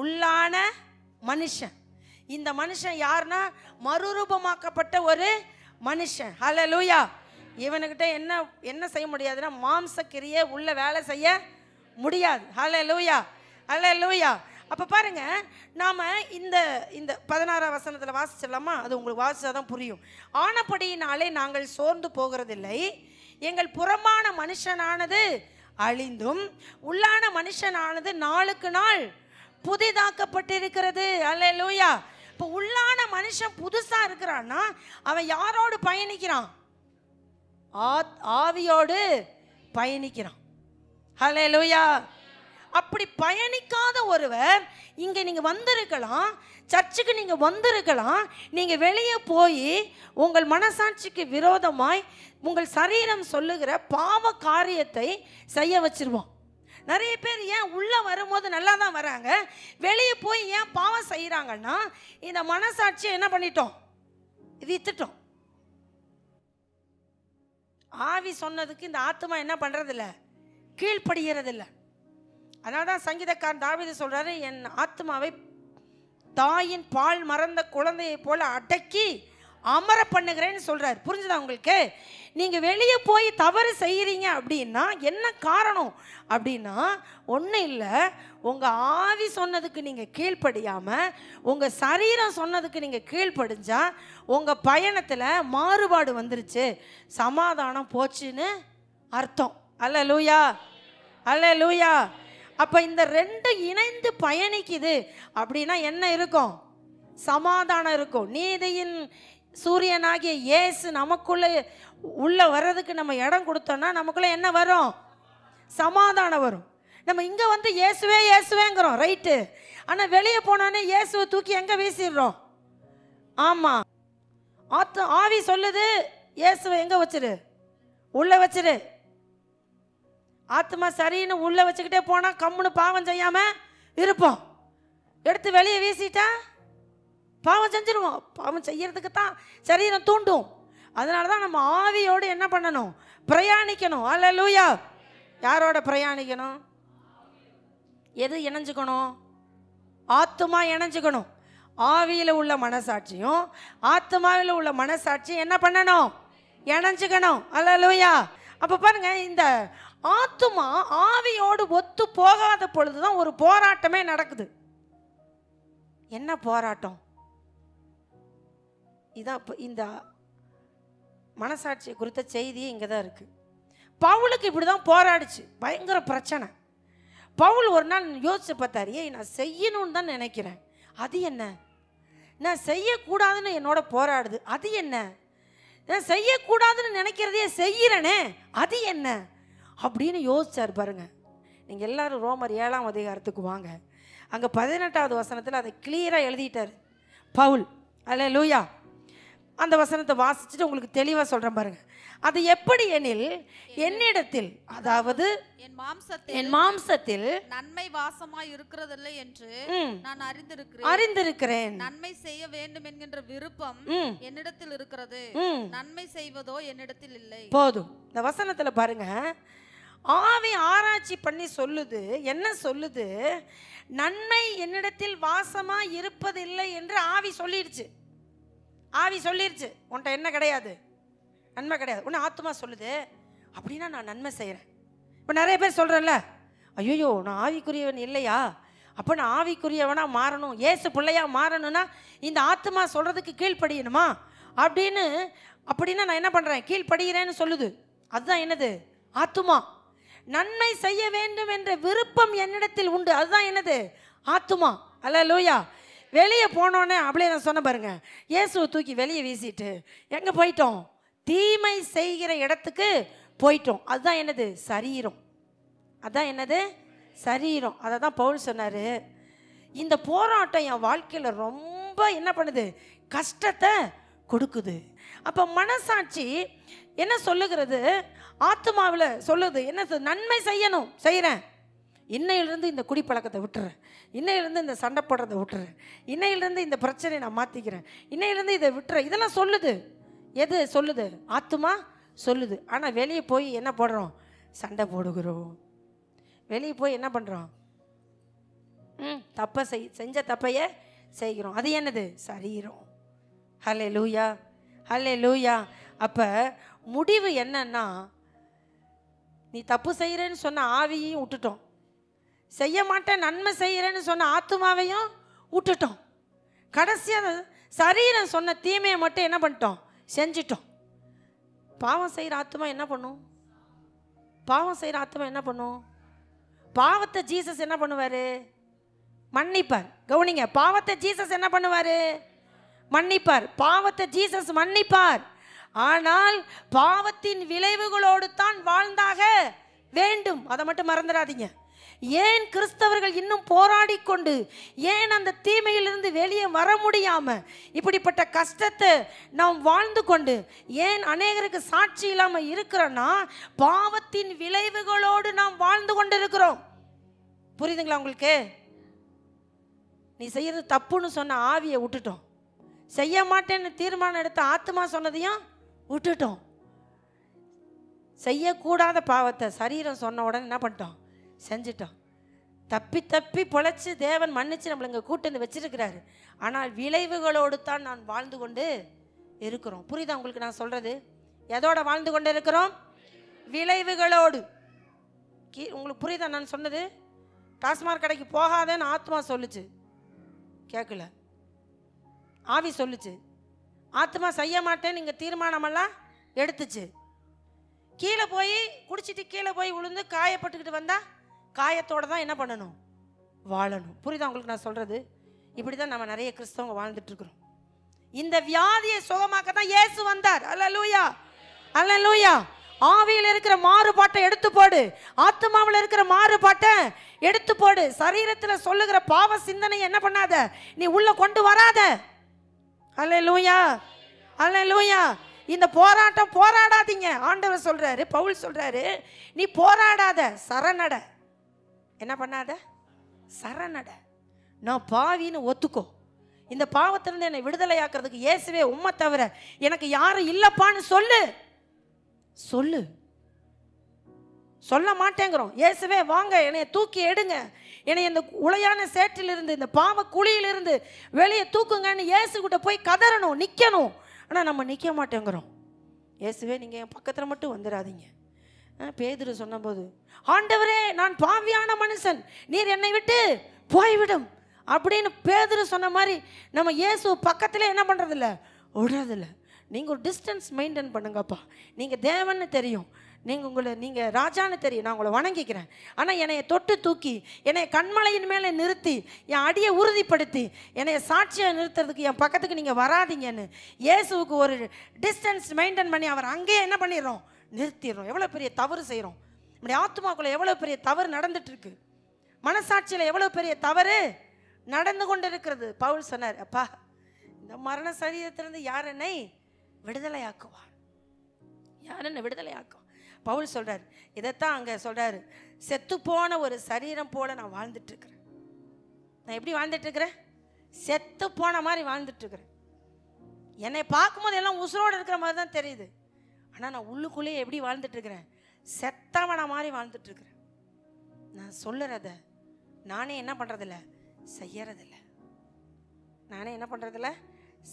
உள்ளான மனுஷன். இந்த மனுஷன் யாருன்னா மறுரூபமாக்கப்பட்ட ஒரு மனுஷன். ஹல்லேலூயா. இவனுக்கிட்ட என்ன செய்ய முடியாதுன்னா மாம்சக்கிரியை உள்ள வேலை செய்ய முடியாது. ஹல்லேலூயா. ஹல்லேலூயா. அப்போ பாருங்க, நாம் இந்த 16 வாசிச்சிடலாமா? அது உங்களுக்கு வாசிச்சாதான் புரியும். ஆனபடியினாலே நாங்கள் சோர்ந்து போகிறதில்லை. எங்கள் புறமான மனுஷனானது அழிந்தும் உள்ளான மனுஷனானது நாளுக்கு நாள் புதிதாக்கப்பட்டிருக்கிறது. அல்லேலூயா. இப்போ உள்ளான மனுஷன் புதுசாக இருக்கிறான்னா அவன் யாரோடு பயணிக்கிறான்? ஆவியோடு பயணிக்கிறான். அல்லேலூயா. அப்படி பயணிக்காத ஒருவர் இங்கே நீங்கள் வந்திருக்கலாம், சர்ச்சுக்கு நீங்கள் வந்திருக்கலாம், நீங்கள் வெளியே போய் உங்கள் மனசாட்சிக்கு விரோதமாய் உங்கள் சரீரம் சொல்லுகிற பாவ காரியத்தை செய்ய வச்சிருவோம். நிறைய பேர் ஏன் உள்ளே வரும்போது நல்லா தான் வராங்க, வெளியே போய் ஏன் பாவம் செய்கிறாங்கன்னா இந்த மனசாட்சியை என்ன பண்ணிட்டோம்? வித்துட்டோம். ஆவி சொன்னதுக்கு இந்த ஆத்மா என்ன பண்ணுறதில்ல? கீழ்ப்படுகிறதில்லை. அதனால தான் சங்கீதக்காரன் தாவீது சொல்றாரு, என் ஆத்மாவை தாயின் பால் மறந்த குழந்தையை போல அடக்கி அமர பண்ணுகிறேன்னு சொல்றாரு. புரிஞ்சுதா உங்களுக்கு? நீங்க வெளியே போய் தவறு செய்யறீங்க அப்படின்னா என்ன காரணம் அப்படின்னா, ஒன்றும் இல்லை, உங்க ஆவி சொன்னதுக்கு நீங்க கீழ்ப்படியாம உங்க சரீரம் சொன்னதுக்கு நீங்க கீழ்ப்படிஞ்சா உங்க பயணத்துல மாறுபாடு வந்துருச்சு, சமாதானம் போச்சுன்னு அர்த்தம். அல்லேலூயா, அல்லேலூயா. அப்ப இந்த ரெண்டு இணைந்து பயணிக்குது அப்படின்னா என்ன இருக்கும்? சமாதானம் இருக்கும். நீதியின் சூரியனாகிய இயேசு நமக்குள்ள உள்ள வர்றதுக்கு நம்ம இடம் கொடுத்தோம்னா நமக்குள்ள என்ன வரும்? சமாதானம் வரும். நம்ம இங்க வந்து இயேசுவே இயேசுவேங்கிறோம், ரைட்டு. ஆனா வெளியே போனோன்னே இயேசுவை தூக்கி எங்க வீசிடுறோம்? ஆமா, ஆவி சொல்லுது இயேசுவை எங்க வச்சிரு? உள்ள வச்சிரு. ஆத்மா சரின்னு உள்ள வச்சுக்கிட்டே போனா கம்முன்னு பாவம் செய்யாம இருப்போம். எடுத்து வெளியே வீசிட்டா பாவம் செஞ்சிருவோம். பாவம் செய்யறதுக்கு தான் சரீரம் தூண்டும். அதனால தான் நம்ம ஆவியோடு என்ன பண்ணணும்? பிரயாணிக்கணும். அல்லேலூயா. யாரோட பிரயாணிக்கணும்? எது இணைஞ்சுக்கணும்? ஆத்துமா இணைஞ்சுக்கணும். ஆவியில் உள்ள மனசாட்சியும் ஆத்மாவில் உள்ள மனசாட்சியும் என்ன பண்ணணும்? இணைஞ்சுக்கணும். அல்லேலூயா. அப்போ பாருங்க, இந்த ஆத்துமா ஆவியோடு ஒத்து போகாத பொழுதுதான் ஒரு போராட்டமே நடக்குது. என்ன போராட்டம்? இதான் இந்த மனசாட்சி குறித்த செய்தியே இங்கே தான் இருக்கு. பவுலுக்கு இப்படி தான் போராடிச்சு, பயங்கர பிரச்சனை. பவுல் ஒரு நாள் யோசிச்சு பார்த்தாரு, ஏய் நான் செய்யணும்னு தான் நினைக்கிறேன், அது என்ன? நான் செய்யக்கூடாதுன்னு என்னோட போராடுது, அது என்ன? நான் செய்யக்கூடாதுன்னு நினைக்கிறதையே செய்கிறேனே, அது என்ன அப்படின்னு யோசிச்சார். பாருங்க, நீங்கள் எல்லாரும் ரோமர் 7ஆம் அதிகாரத்துக்கு வாங்க. அங்கே 18வது வசனத்தில் அதை கிளியராக எழுதிட்டார் பவுல். அல்லேலூயா. அந்த வசனத்தை வாசிச்சுட்டு உங்களுக்கு தெளிவாக சொல்கிறேன் பாருங்க. அது எப்படி எனில், என்னிடத்தில், அதாவது என் மாம்சத்தில்
நன்மை வாசமாய் இருக்கிறதில்லை என்று நான்
அறிந்திருக்கிறேன்.
நன்மை செய்ய வேண்டும் என்கின்ற விருப்பம் என்னிடத்தில் இருக்கிறது, நன்மை செய்வதோ என்னிடத்தில் இல்லை.
போதும். இந்த வசனத்தில் பாருங்க, ஆவி ஆராய்ச்சி பண்ணி சொல்லுது. என்ன சொல்லுது? நன்மை என்னிடத்தில் வாசமா இருப்பதில்லை என்று ஆவி சொல்லிடுச்சு. ஆவி சொல்லிடுச்சு, உன்ட்ட என்ன கிடையாது? நன்மை கிடையாது. ஒன்று ஆத்மா சொல்லுது, அப்படின்னா நான் நன்மை செய்கிறேன். இப்போ நிறைய பேர் சொல்கிறேன்ல, ஐயோ நான் ஆவிக்குரியவன் இல்லையா, அப்போ நான் ஆவிக்குரியவனாக மாறணும், ஏசு பிள்ளையாக மாறணும்னா இந்த ஆத்மா சொல்கிறதுக்கு கீழ்ப்படியணுமா அப்படின்னா நான் என்ன பண்ணுறேன்? கீழ்ப்படுகிறேன்னு சொல்லுது. அதுதான் என்னது? ஆத்துமா. நன்மை செய்ய வேண்டும் என்ற விருப்பம் என்னிடத்தில் உண்டு, அதுதான் என்னது? ஆத்துமா. அல்லேலூயா. வெளியே போனோன்னே அப்படியே நான் சொன்ன பாருங்க, இயேசுவை தூக்கி வெளியே வீசிட்டு எங்கே போயிட்டோம்? தீமை செய்கிற இடத்துக்கு போயிட்டோம். அதுதான் என்னது? சரீரம். அதான் என்னது? சரீரம். அதை தான் பவுல் சொன்னார், இந்த போராட்டம் என் வாழ்க்கையில் ரொம்ப என்ன பண்ணுது? கஷ்டத்தை கொடுக்குது. அப்போ மனசாட்சி என்ன சொல்லுகிறது? ஆத்மாவில் சொல்லுது என்ன? நன்மை செய்யணும், செய்கிறேன். இன்னையிலிருந்து இந்த குடிப்பழக்கத்தை விட்டுறேன், இன்னையிலிருந்து இந்த சண்டை போடுறதை விட்டுறேன், இன்னையிலிருந்து இந்த பிரச்சனையை நான் மாற்றிக்கிறேன், இன்னையிலிருந்து இதை விட்டுறேன். இதெல்லாம் சொல்லுது. எது சொல்லுது? ஆத்மா சொல்லுது. ஆனால் வெளியே போய் என்ன போடுறோம்? சண்டை போடுகிறோம். வெளியே போய் என்ன பண்ணுறோம்? தப்பை செஞ்ச தப்பையே செய்கிறோம். அது என்னது? சரீரம். ஹல்லேலூயா, ஹல்லேலூயா. அப்போ முடிவு என்னன்னா, நீ தப்பு செய்கிறேன்னு சொன்ன ஆவியையும் விட்டுட்டோம், செய்ய மாட்டேன் நன்மை செய்கிறேன்னு சொன்ன ஆத்மாவையும் விட்டுட்டோம். கடைசியாக சரீரம் சொன்ன தீமையை மட்டும் என்ன பண்ணிட்டோம்? செஞ்சிட்டோம். பாவம் செய்கிற ஆத்மா என்ன பண்ணும்? பாவம் செய்கிற ஆத்மா என்ன பண்ணும்? பாவத்தை ஜீசஸ் என்ன பண்ணுவார்? மன்னிப்பார். கவனிங்க, பாவத்தை ஜீசஸ் என்ன பண்ணுவார்? மன்னிப்பார். பாவத்தை ஜீசஸ் மன்னிப்பார். ஆனால் பாவத்தின் விளைவுகளோடு தான் வாழ்ந்தாக வேண்டும். அதை மட்டும் மறந்துடாதீங்க. ஏன் கிறிஸ்தவர்கள் இன்னும் போராடி கொண்டு, ஏன் அந்த தீமையிலிருந்து வெளியே வர முடியாம இப்படிப்பட்ட கஷ்டத்தை நாம் வாழ்ந்து கொண்டு ஏன் அநேகருக்கு சாட்சி இல்லாமல் இருக்கிறோன்னா, பாவத்தின் விளைவுகளோடு நாம் வாழ்ந்து கொண்டு இருக்கிறோம். புரியுதுங்களா உங்களுக்கு? நீ செய்யறது தப்புன்னு சொன்ன ஆவியை விட்டுட்டோம், செய்ய மாட்டேன்னு தீர்மானம் எடுத்த ஆத்மா சொன்னதையும் விட்டுட்டோம். செய்யக்கூடாத பாவத்தை சரீரம் சொன்ன உடனே என்ன பண்ணிட்டோம்? செஞ்சிட்டோம். தப்பி தப்பி பொழைச்சி தேவன் மன்னிச்சு நம்மளை இங்கே கூட்டு வந்து வச்சிருக்கிறாரு. ஆனால் விளைவுகளோடு தான் நான் வாழ்ந்து கொண்டு இருக்கிறோம். புரியுதா உங்களுக்கு நான் சொல்றது? எதோட வாழ்ந்து கொண்டு இருக்கிறோம்? விளைவுகளோடு. உங்களுக்கு புரியுதா நான் சொன்னது? டாஸ்மாக் கடைக்கு போகாதேன்னு ஆத்மா சொல்லுச்சு, கேட்கல. ஆவி சொல்லுச்சு. ஆத்மா செய்ய மாட்டேன்னு இங்கே தீர்மானமெல்லாம் எடுத்துச்சு. கீழே போய் குடிச்சிட்டு கீழே போய் விழுந்து காயப்பட்டுக்கிட்டு வந்தா காயத்தோடு தான் என்ன பண்ணணும்? வாழணும். புரியுதா உங்களுக்கு நான் சொல்றது? இப்படி தான் நம்ம நிறைய கிறிஸ்தவங்க வாழ்ந்துட்டு இருக்கிறோம். இந்த வியாதியை சுகமாக்க தான் இயேசு வந்தார். அல்லேலூயா, அல்லேலூயா. ஆவியில் இருக்கிற மாறுபாட்டை எடுத்து போடு, ஆத்மாவில் இருக்கிற மாறுபாட்டை எடுத்து போடு. சரீரத்தில் சொல்லுகிற பாவ சிந்தனையை என்ன பண்ணாத, நீ உள்ள கொண்டு வராத. அல்லேலூயா, அல்லேலூயா. இந்த போராட்டம் போராடாதீங்க. ஆண்டவர் சொல்றாரு, பவுல் சொல்றாரு, நீ போராடாத, சரணட. என்ன பண்ணாத? சரணட. நான் பாவின்னு ஒத்துக்கோ. இந்த பாவத்திலிருந்து என்னை விடுதலையாக்குறதுக்கு இயேசுவே உம்மை தவிர எனக்கு யாரும் இல்லப்பான்னு சொல்லு. சொல்லு. சொல்ல மாட்டேங்கிறோம். இயேசுவே வாங்க, என்னை தூக்கி எடுங்க, என்னை இந்த உளையான சேற்றிலிருந்து, இந்த பாவ குழியிலிருந்து வெளியே தூக்குங்கன்னு இயேசுகிட்ட போய் கதறணும், நிற்கணும். ஆனால் நம்ம நிற்க மாட்டேங்கிறோம். இயேசுவே நீங்கள் என் பக்கத்தில் மட்டும் வந்துடாதீங்க. பேதுரு சொன்னபோது, ஆண்டவரே நான் பாவியான மனுஷன், நீர் என்னை விட்டு போய்விடும் அப்படின்னு பேதுரு சொன்ன மாதிரி நம்ம இயேசு பக்கத்தில் என்ன பண்ணுறதில்ல, விடுறதில்ல. நீங்கள் ஒரு டிஸ்டன்ஸ் மெயின்டைன் பண்ணுங்கப்பா. நீங்கள் தேவன்னு தெரியும், நீங்கள் ராஜான்னு தெரியும், நான் உங்களை வணங்கிக்கிறேன். ஆனால் என்னைய தொட்டு தூக்கி என்னை கண்மலையின் மேலே நிறுத்தி என் அடியை உறுதிப்படுத்தி என்னைய சாட்சியாக நிறுத்துறதுக்கு என் பக்கத்துக்கு நீங்கள் வராதிங்கன்னு இயேசுவுக்கு ஒரு டிஸ்டன்ஸ் மெயின்டைன் பண்ணி அவர் அங்கேயே என்ன பண்ணிடுறோம், நிறுத்திடுறோம். எவ்வளோ பெரிய தவறு செய்கிறோம். நம்முடைய ஆத்மாக்குள்ளே எவ்வளோ பெரிய தவறு நடந்துட்டுருக்கு. மனசாட்சியில் எவ்வளோ பெரிய தவறு நடந்து கொண்டு இருக்கிறது. பவுல் சொன்னார், அப்பா இந்த மரண சரீரத்திலிருந்து யார் என்னை விடுதலையாக்குவார், யார் என்னை விடுதலையாக்குவார். பவுல் சொல்றார், இதைத்தான் அங்கே சொல்றாரு, செத்து போன ஒரு சரீரம் போல நான் வாழ்ந்துட்டு இருக்கிறேன். நான் எப்படி வாழ்ந்துட்டு இருக்கிறேன்? செத்து போன மாதிரி வாழ்ந்துட்டு இருக்கிறேன். என்னை பார்க்கும்போது எல்லாம் உசுரோடு இருக்கிற மாதிரி தான் தெரியுது. ஆனால் நான் உள்ளுக்குள்ளேயே எப்படி வாழ்ந்துட்டு இருக்கிறேன்? செத்தவன மாதிரி வாழ்ந்துட்டு இருக்கிறேன். நான் சொல்லுறத நானே என்ன பண்ணுறதில்ல, செய்யறதில்ல. நானே என்ன பண்ணுறதில்ல,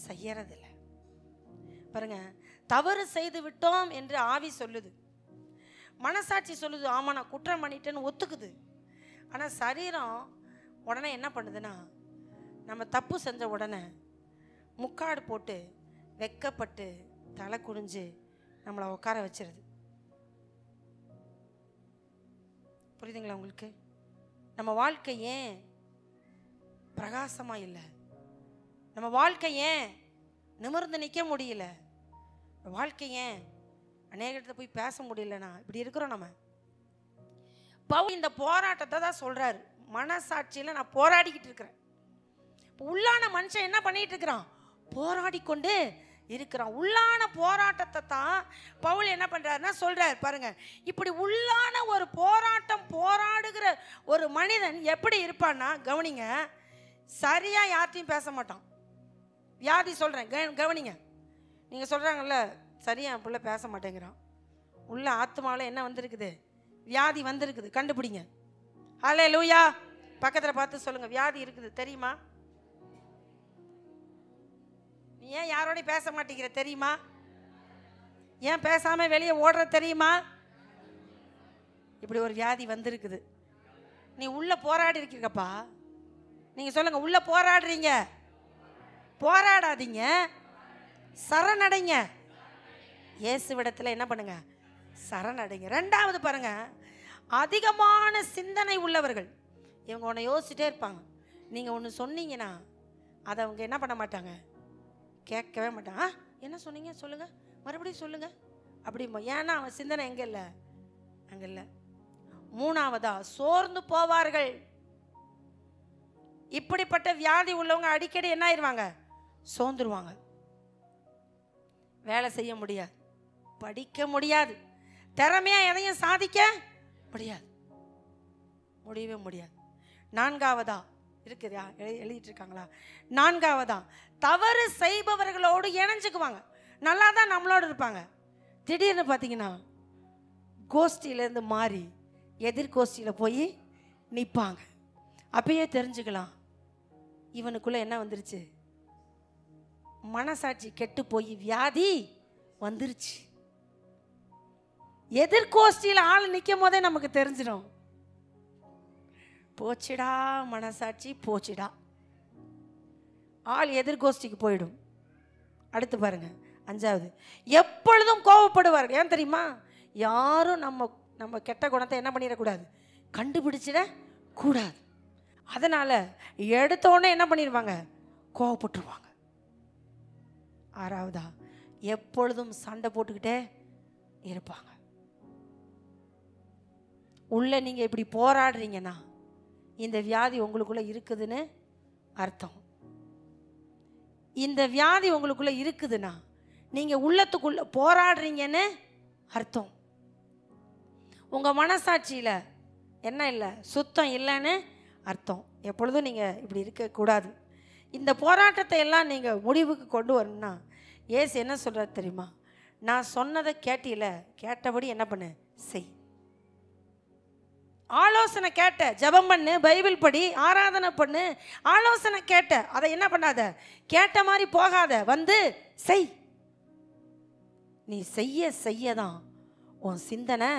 செய்யறதில்ல. பாருங்க, தவறு செய்து விட்டோம் என்று ஆவி சொல்லுது, மனசாட்சி சொல்லுது, ஆமாம் நான் குற்றம் பண்ணிட்டேன்னு ஒத்துக்குது. ஆனால் சரீரம் உடனே என்ன பண்ணுதுன்னா, நம்ம தப்பு செஞ்ச உடனே முக்காடு போட்டு வெக்கப்பட்டு தலை குனிஞ்சு நம்மளை உட்கார வச்சிருது. புரியுதுங்களா உங்களுக்கு? நம்ம வாழ்க்கை ஏன் பிரகாசமாக இல்லை? நம்ம வாழ்க்கை ஏன் நிமிர்ந்து நிற்க முடியல? வாழ்க்கை ஏன் அநேக இடத்துல போய் பேச முடியலன்னா இப்படி இருக்கிறோம் நம்ம. பவுல் இந்த போராட்டத்தை தான் சொல்றாரு. மனசாட்சியில் நான் போராடிக்கிட்டு இருக்கிறேன். உள்ளான மனுஷன் என்ன பண்ணிட்டு இருக்கிறான்? போராடி கொண்டு இருக்கிறான். உள்ளான போராட்டத்தை தான் பவுல் என்ன பண்றாருன்னா சொல்றாரு. பாருங்க, இப்படி உள்ளான ஒரு போராட்டம் போராடுகிற ஒரு மனிதன் எப்படி இருப்பான்னா, கவனிங்க, சரியா யார்ட்டையும் பேச மாட்டான். வியாதி சொல்றேன், கவனிங்க. நீங்க சொல்றாங்கல்ல, சரியா என் பிள்ளை பேச மாட்டேங்கிறான், உள்ள ஆத்மாவில் என்ன வந்திருக்குது, வியாதி வந்திருக்குது, கண்டுபிடிங்க. ஹல்லேலூயா. பக்கத்தில் பார்த்து சொல்லுங்க, வியாதி இருக்குது தெரியுமா? நீ ஏன் யாரோடையும் பேச மாட்டேங்கிற தெரியுமா? ஏன் பேசாம வெளியே ஓடுற தெரியுமா? இப்படி ஒரு வியாதி வந்திருக்குது. நீ உள்ள போராடி இருக்கீங்கப்பா. நீங்க சொல்லுங்க, உள்ள போராடுறீங்க. போராடாதீங்க, சரணடைங்க. இயேசுவிடத்தில் என்ன பண்ணுங்க, சரணடைங்க. ரெண்டாவது பாருங்க, அதிகமான சிந்தனை உள்ளவர்கள். இவங்க ஒன்று யோசிச்சுட்டே இருப்பாங்க. நீங்கள் ஒன்று சொன்னீங்கன்னா அதை அவங்க என்ன பண்ண மாட்டாங்க, கேட்கவே மாட்டாங்க. என்ன சொன்னீங்க சொல்லுங்க, மறுபடியும் சொல்லுங்க அப்படிம்பா. ஏன்னா அவன் சிந்தனை எங்கே இல்லை, அங்கே இல்லை. மூணாவதா, சோர்ந்து போவார்கள். இப்படிப்பட்ட வியாதி உள்ளவங்க அடிக்கடி என்ன ஆயிடுவாங்க, சோர்ந்துருவாங்க. வேலை செய்ய முடியாது, படிக்க முடியாது, திறமையா எதையும் சாதிக்க முடியாது, முடியவே முடியாது. நான்காவதா இருக்குதா, எழுதிட்டு இருக்காங்களா? நான்காவதா, தவறு செய்பவர்களோடு இணைஞ்சுக்குவாங்க. நல்லா தான் நம்மளோடு இருப்பாங்க, திடீர்னு பார்த்தீங்கன்னா கோஷ்டியிலேருந்து மாறி எதிர்கோஷ்டியில் போய் நிற்பாங்க. அப்பயே தெரிஞ்சுக்கலாம் இவனுக்குள்ளே என்ன வந்துருச்சு, மனசாட்சி கெட்டு போய் வியாதி வந்துருச்சு. எதிர்கோஷ்டியில் ஆள் நிற்கும் போதே நமக்கு தெரிஞ்சிடும், போச்சுடா மனசாட்சி போச்சுடா. ஆள் எதிர்கோஷ்டிக்கு போயிடும். அடுத்து பாருங்க, 5வது, எப்பொழுதும் கோபப்படுவார்கள். ஏன் தெரியுமா? யாரும் நம்ம கெட்ட குணத்தை என்ன பண்ணிடக்கூடாது, கண்டுபிடிச்சிட கூடாது. அதனால எடுத்த உடனே என்ன பண்ணிடுவாங்க, கோபப்பட்டுருவாங்க. 6வதா, எப்பொழுதும் சண்டை போட்டுக்கிட்டே இருப்பாங்க. உள்ள நீங்க இப்படி போராடுறீங்கன்னா இந்த வியாதி உங்களுக்குள்ள இருக்குதுன்னு அர்த்தம். இந்த வியாதி உங்களுக்குள்ள இருக்குதுன்னா நீங்க உள்ளத்துக்குள்ள போராடுறீங்கன்னு அர்த்தம். உங்க மனசாட்சியில என்ன இல்லை, சுத்தம் இல்லைன்னு அர்த்தம். எப்பொழுதும் நீங்க இப்படி இருக்கக்கூடாது. இந்த போராட்டத்தை எல்லாம் நீங்க முடிவுக்கு கொண்டு வரணும்னா ஏசு என்ன சொல்றாரு தெரியுமா? நான் சொன்னதை கேட்டில, கேட்டபடி என்ன பண்ணு, செய். ஆலோசனை கேட்ட, ஜெபம் பண்ணு, பைபிள் படி, ஆராதனை பண்ணு, ஆலோசனை கேட்ட, அதை என்ன பண்ணாத, கேட்ட மாதிரி போகாத, வந்து செய். நீ செய்ய செய்யதான் உன் சிந்தனை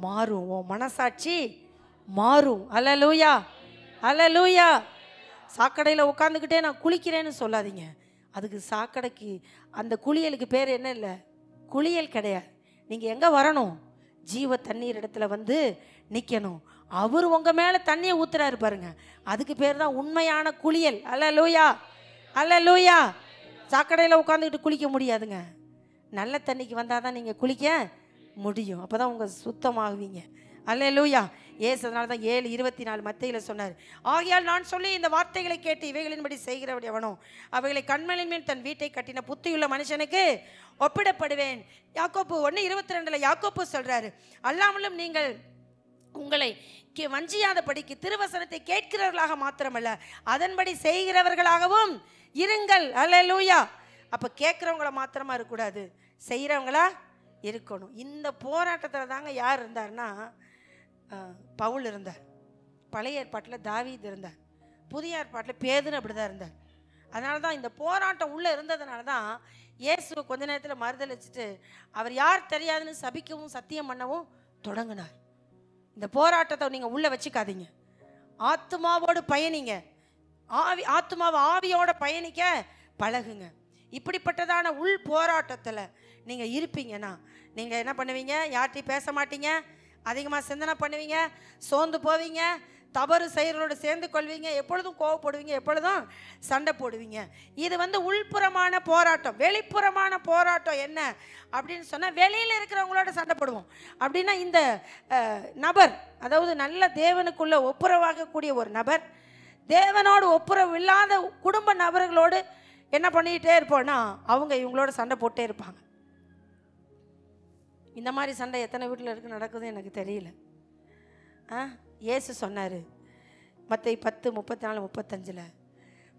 மாறும், உன் மனசாட்சி மாறும். அல்லேலூயா, அல்லேலூயா. சாக்கடையில் உட்காந்துக்கிட்டே நான் குளிக்கிறேன்னு சொல்லாதீங்க. அதுக்கு சாக்கடைக்கு அந்த குளியலுக்கு பேர் என்ன இல்லை, குளியல் கிடையாது. நீங்கள் எங்கே வரணும், ஜீவ தண்ணீர் இடத்துல வந்து நிற்கணும். அவர் உங்கள் மேலே தண்ணியை ஊத்துறாரு பாருங்க, அதுக்கு பேர் தான் உண்மையான குளியல். அல்லேலூயா, அல்லேலூயா. சாக்கடையில் உட்காந்துக்கிட்டு குளிக்க முடியாதுங்க. நல்ல தண்ணிக்கு வந்தால் தான் நீங்கள் குளிக்க முடியும். அப்போ தான் உங்கள் சுத்தமாகுவீங்க. அல்லேலூயா. ஏசு அதனால தான் 7:24 மத்தேயில சொன்னார், ஆகையால் நான் சொல்லி இந்த வார்த்தைகளை கேட்டு இவைகளின்படி செய்கிறவன் எவனோ அவைகளை கண்மலின் மேல் தன் வீட்டை கட்டின புத்தியுள்ள மனுஷனுக்கு ஒப்பிடப்படுவேன். யாக்கோப்பு 1:22 யாக்கோப்பு சொல்றாரு, அல்லாமலும் நீங்கள் உங்களை வஞ்சியாதபடிக்கு திருவசனத்தை கேட்கிறவர்களாக மாத்திரமல்ல அதன்படி செய்கிறவர்களாகவும் இருங்கள். அல்லேலூயா. அப்போ கேட்குறவங்கள மாத்திரமா இருக்கக்கூடாது, செய்கிறவங்களா இருக்கணும். இந்த போராட்டத்தில் தாங்க யார் இருந்தார்னா பவுல் இருந்தார். பழைய ஏற்பாட்டில் தாவீது இருந்தார். புதிய ஏற்பாட்டில் பேதுரு அப்படி தான் இருந்தார். அதனால தான் இந்த போராட்டம் உள்ளே இருந்ததுனால தான் இயேசுவை கொஞ்ச நேரத்தில் மறுதலிச்சுட்டு அவர் யார் தெரியாதுன்னு சபிக்கவும் சத்தியம் பண்ணவும் தொடங்கினார். இந்த போராட்டத்தை நீங்கள் உள்ளே வச்சுக்காதீங்க, ஆத்மாவோடு பயணிங்க. ஆத்மாவை ஆவியோட பயணிக்க பழகுங்க. இப்படிப்பட்டதான உள் போராட்டத்தில் நீங்கள் இருப்பீங்கன்னா நீங்கள் என்ன பண்ணுவீங்க, யார்கிட்டையும் பேச மாட்டீங்க, அதிகமாக சிந்தனை பண்ணுவீங்க, சோர்ந்து போவீங்க, தவறு செய்கிறவங்களோட சேர்ந்து கொள்வீங்க, எப்பொழுதும் கோவப்படுவீங்க, எப்பொழுதும் சண்டை போடுவீங்க. இது உள்புறமான போராட்டம். வெளிப்புறமான போராட்டம் என்ன அப்படின்னு சொன்னால் வெளியில் இருக்கிறவங்களோட சண்டை போடுவோம். அப்படின்னா இந்த நபர், அதாவது நல்ல தேவனுக்குள்ள ஒப்புரவாகக்கூடிய ஒரு நபர் தேவனோடு ஒப்புரவு இல்லாத குடும்ப நபர்களோடு என்ன பண்ணிக்கிட்டே இருப்போம்னா அவங்க இவங்களோட சண்டை போட்டே இருப்பாங்க. இந்த மாதிரி சண்டை எத்தனை வீட்டில் இருக்கு நடக்குது எனக்கு தெரியல. இயேசு சொன்னார் மத்தேயு 10:34-35,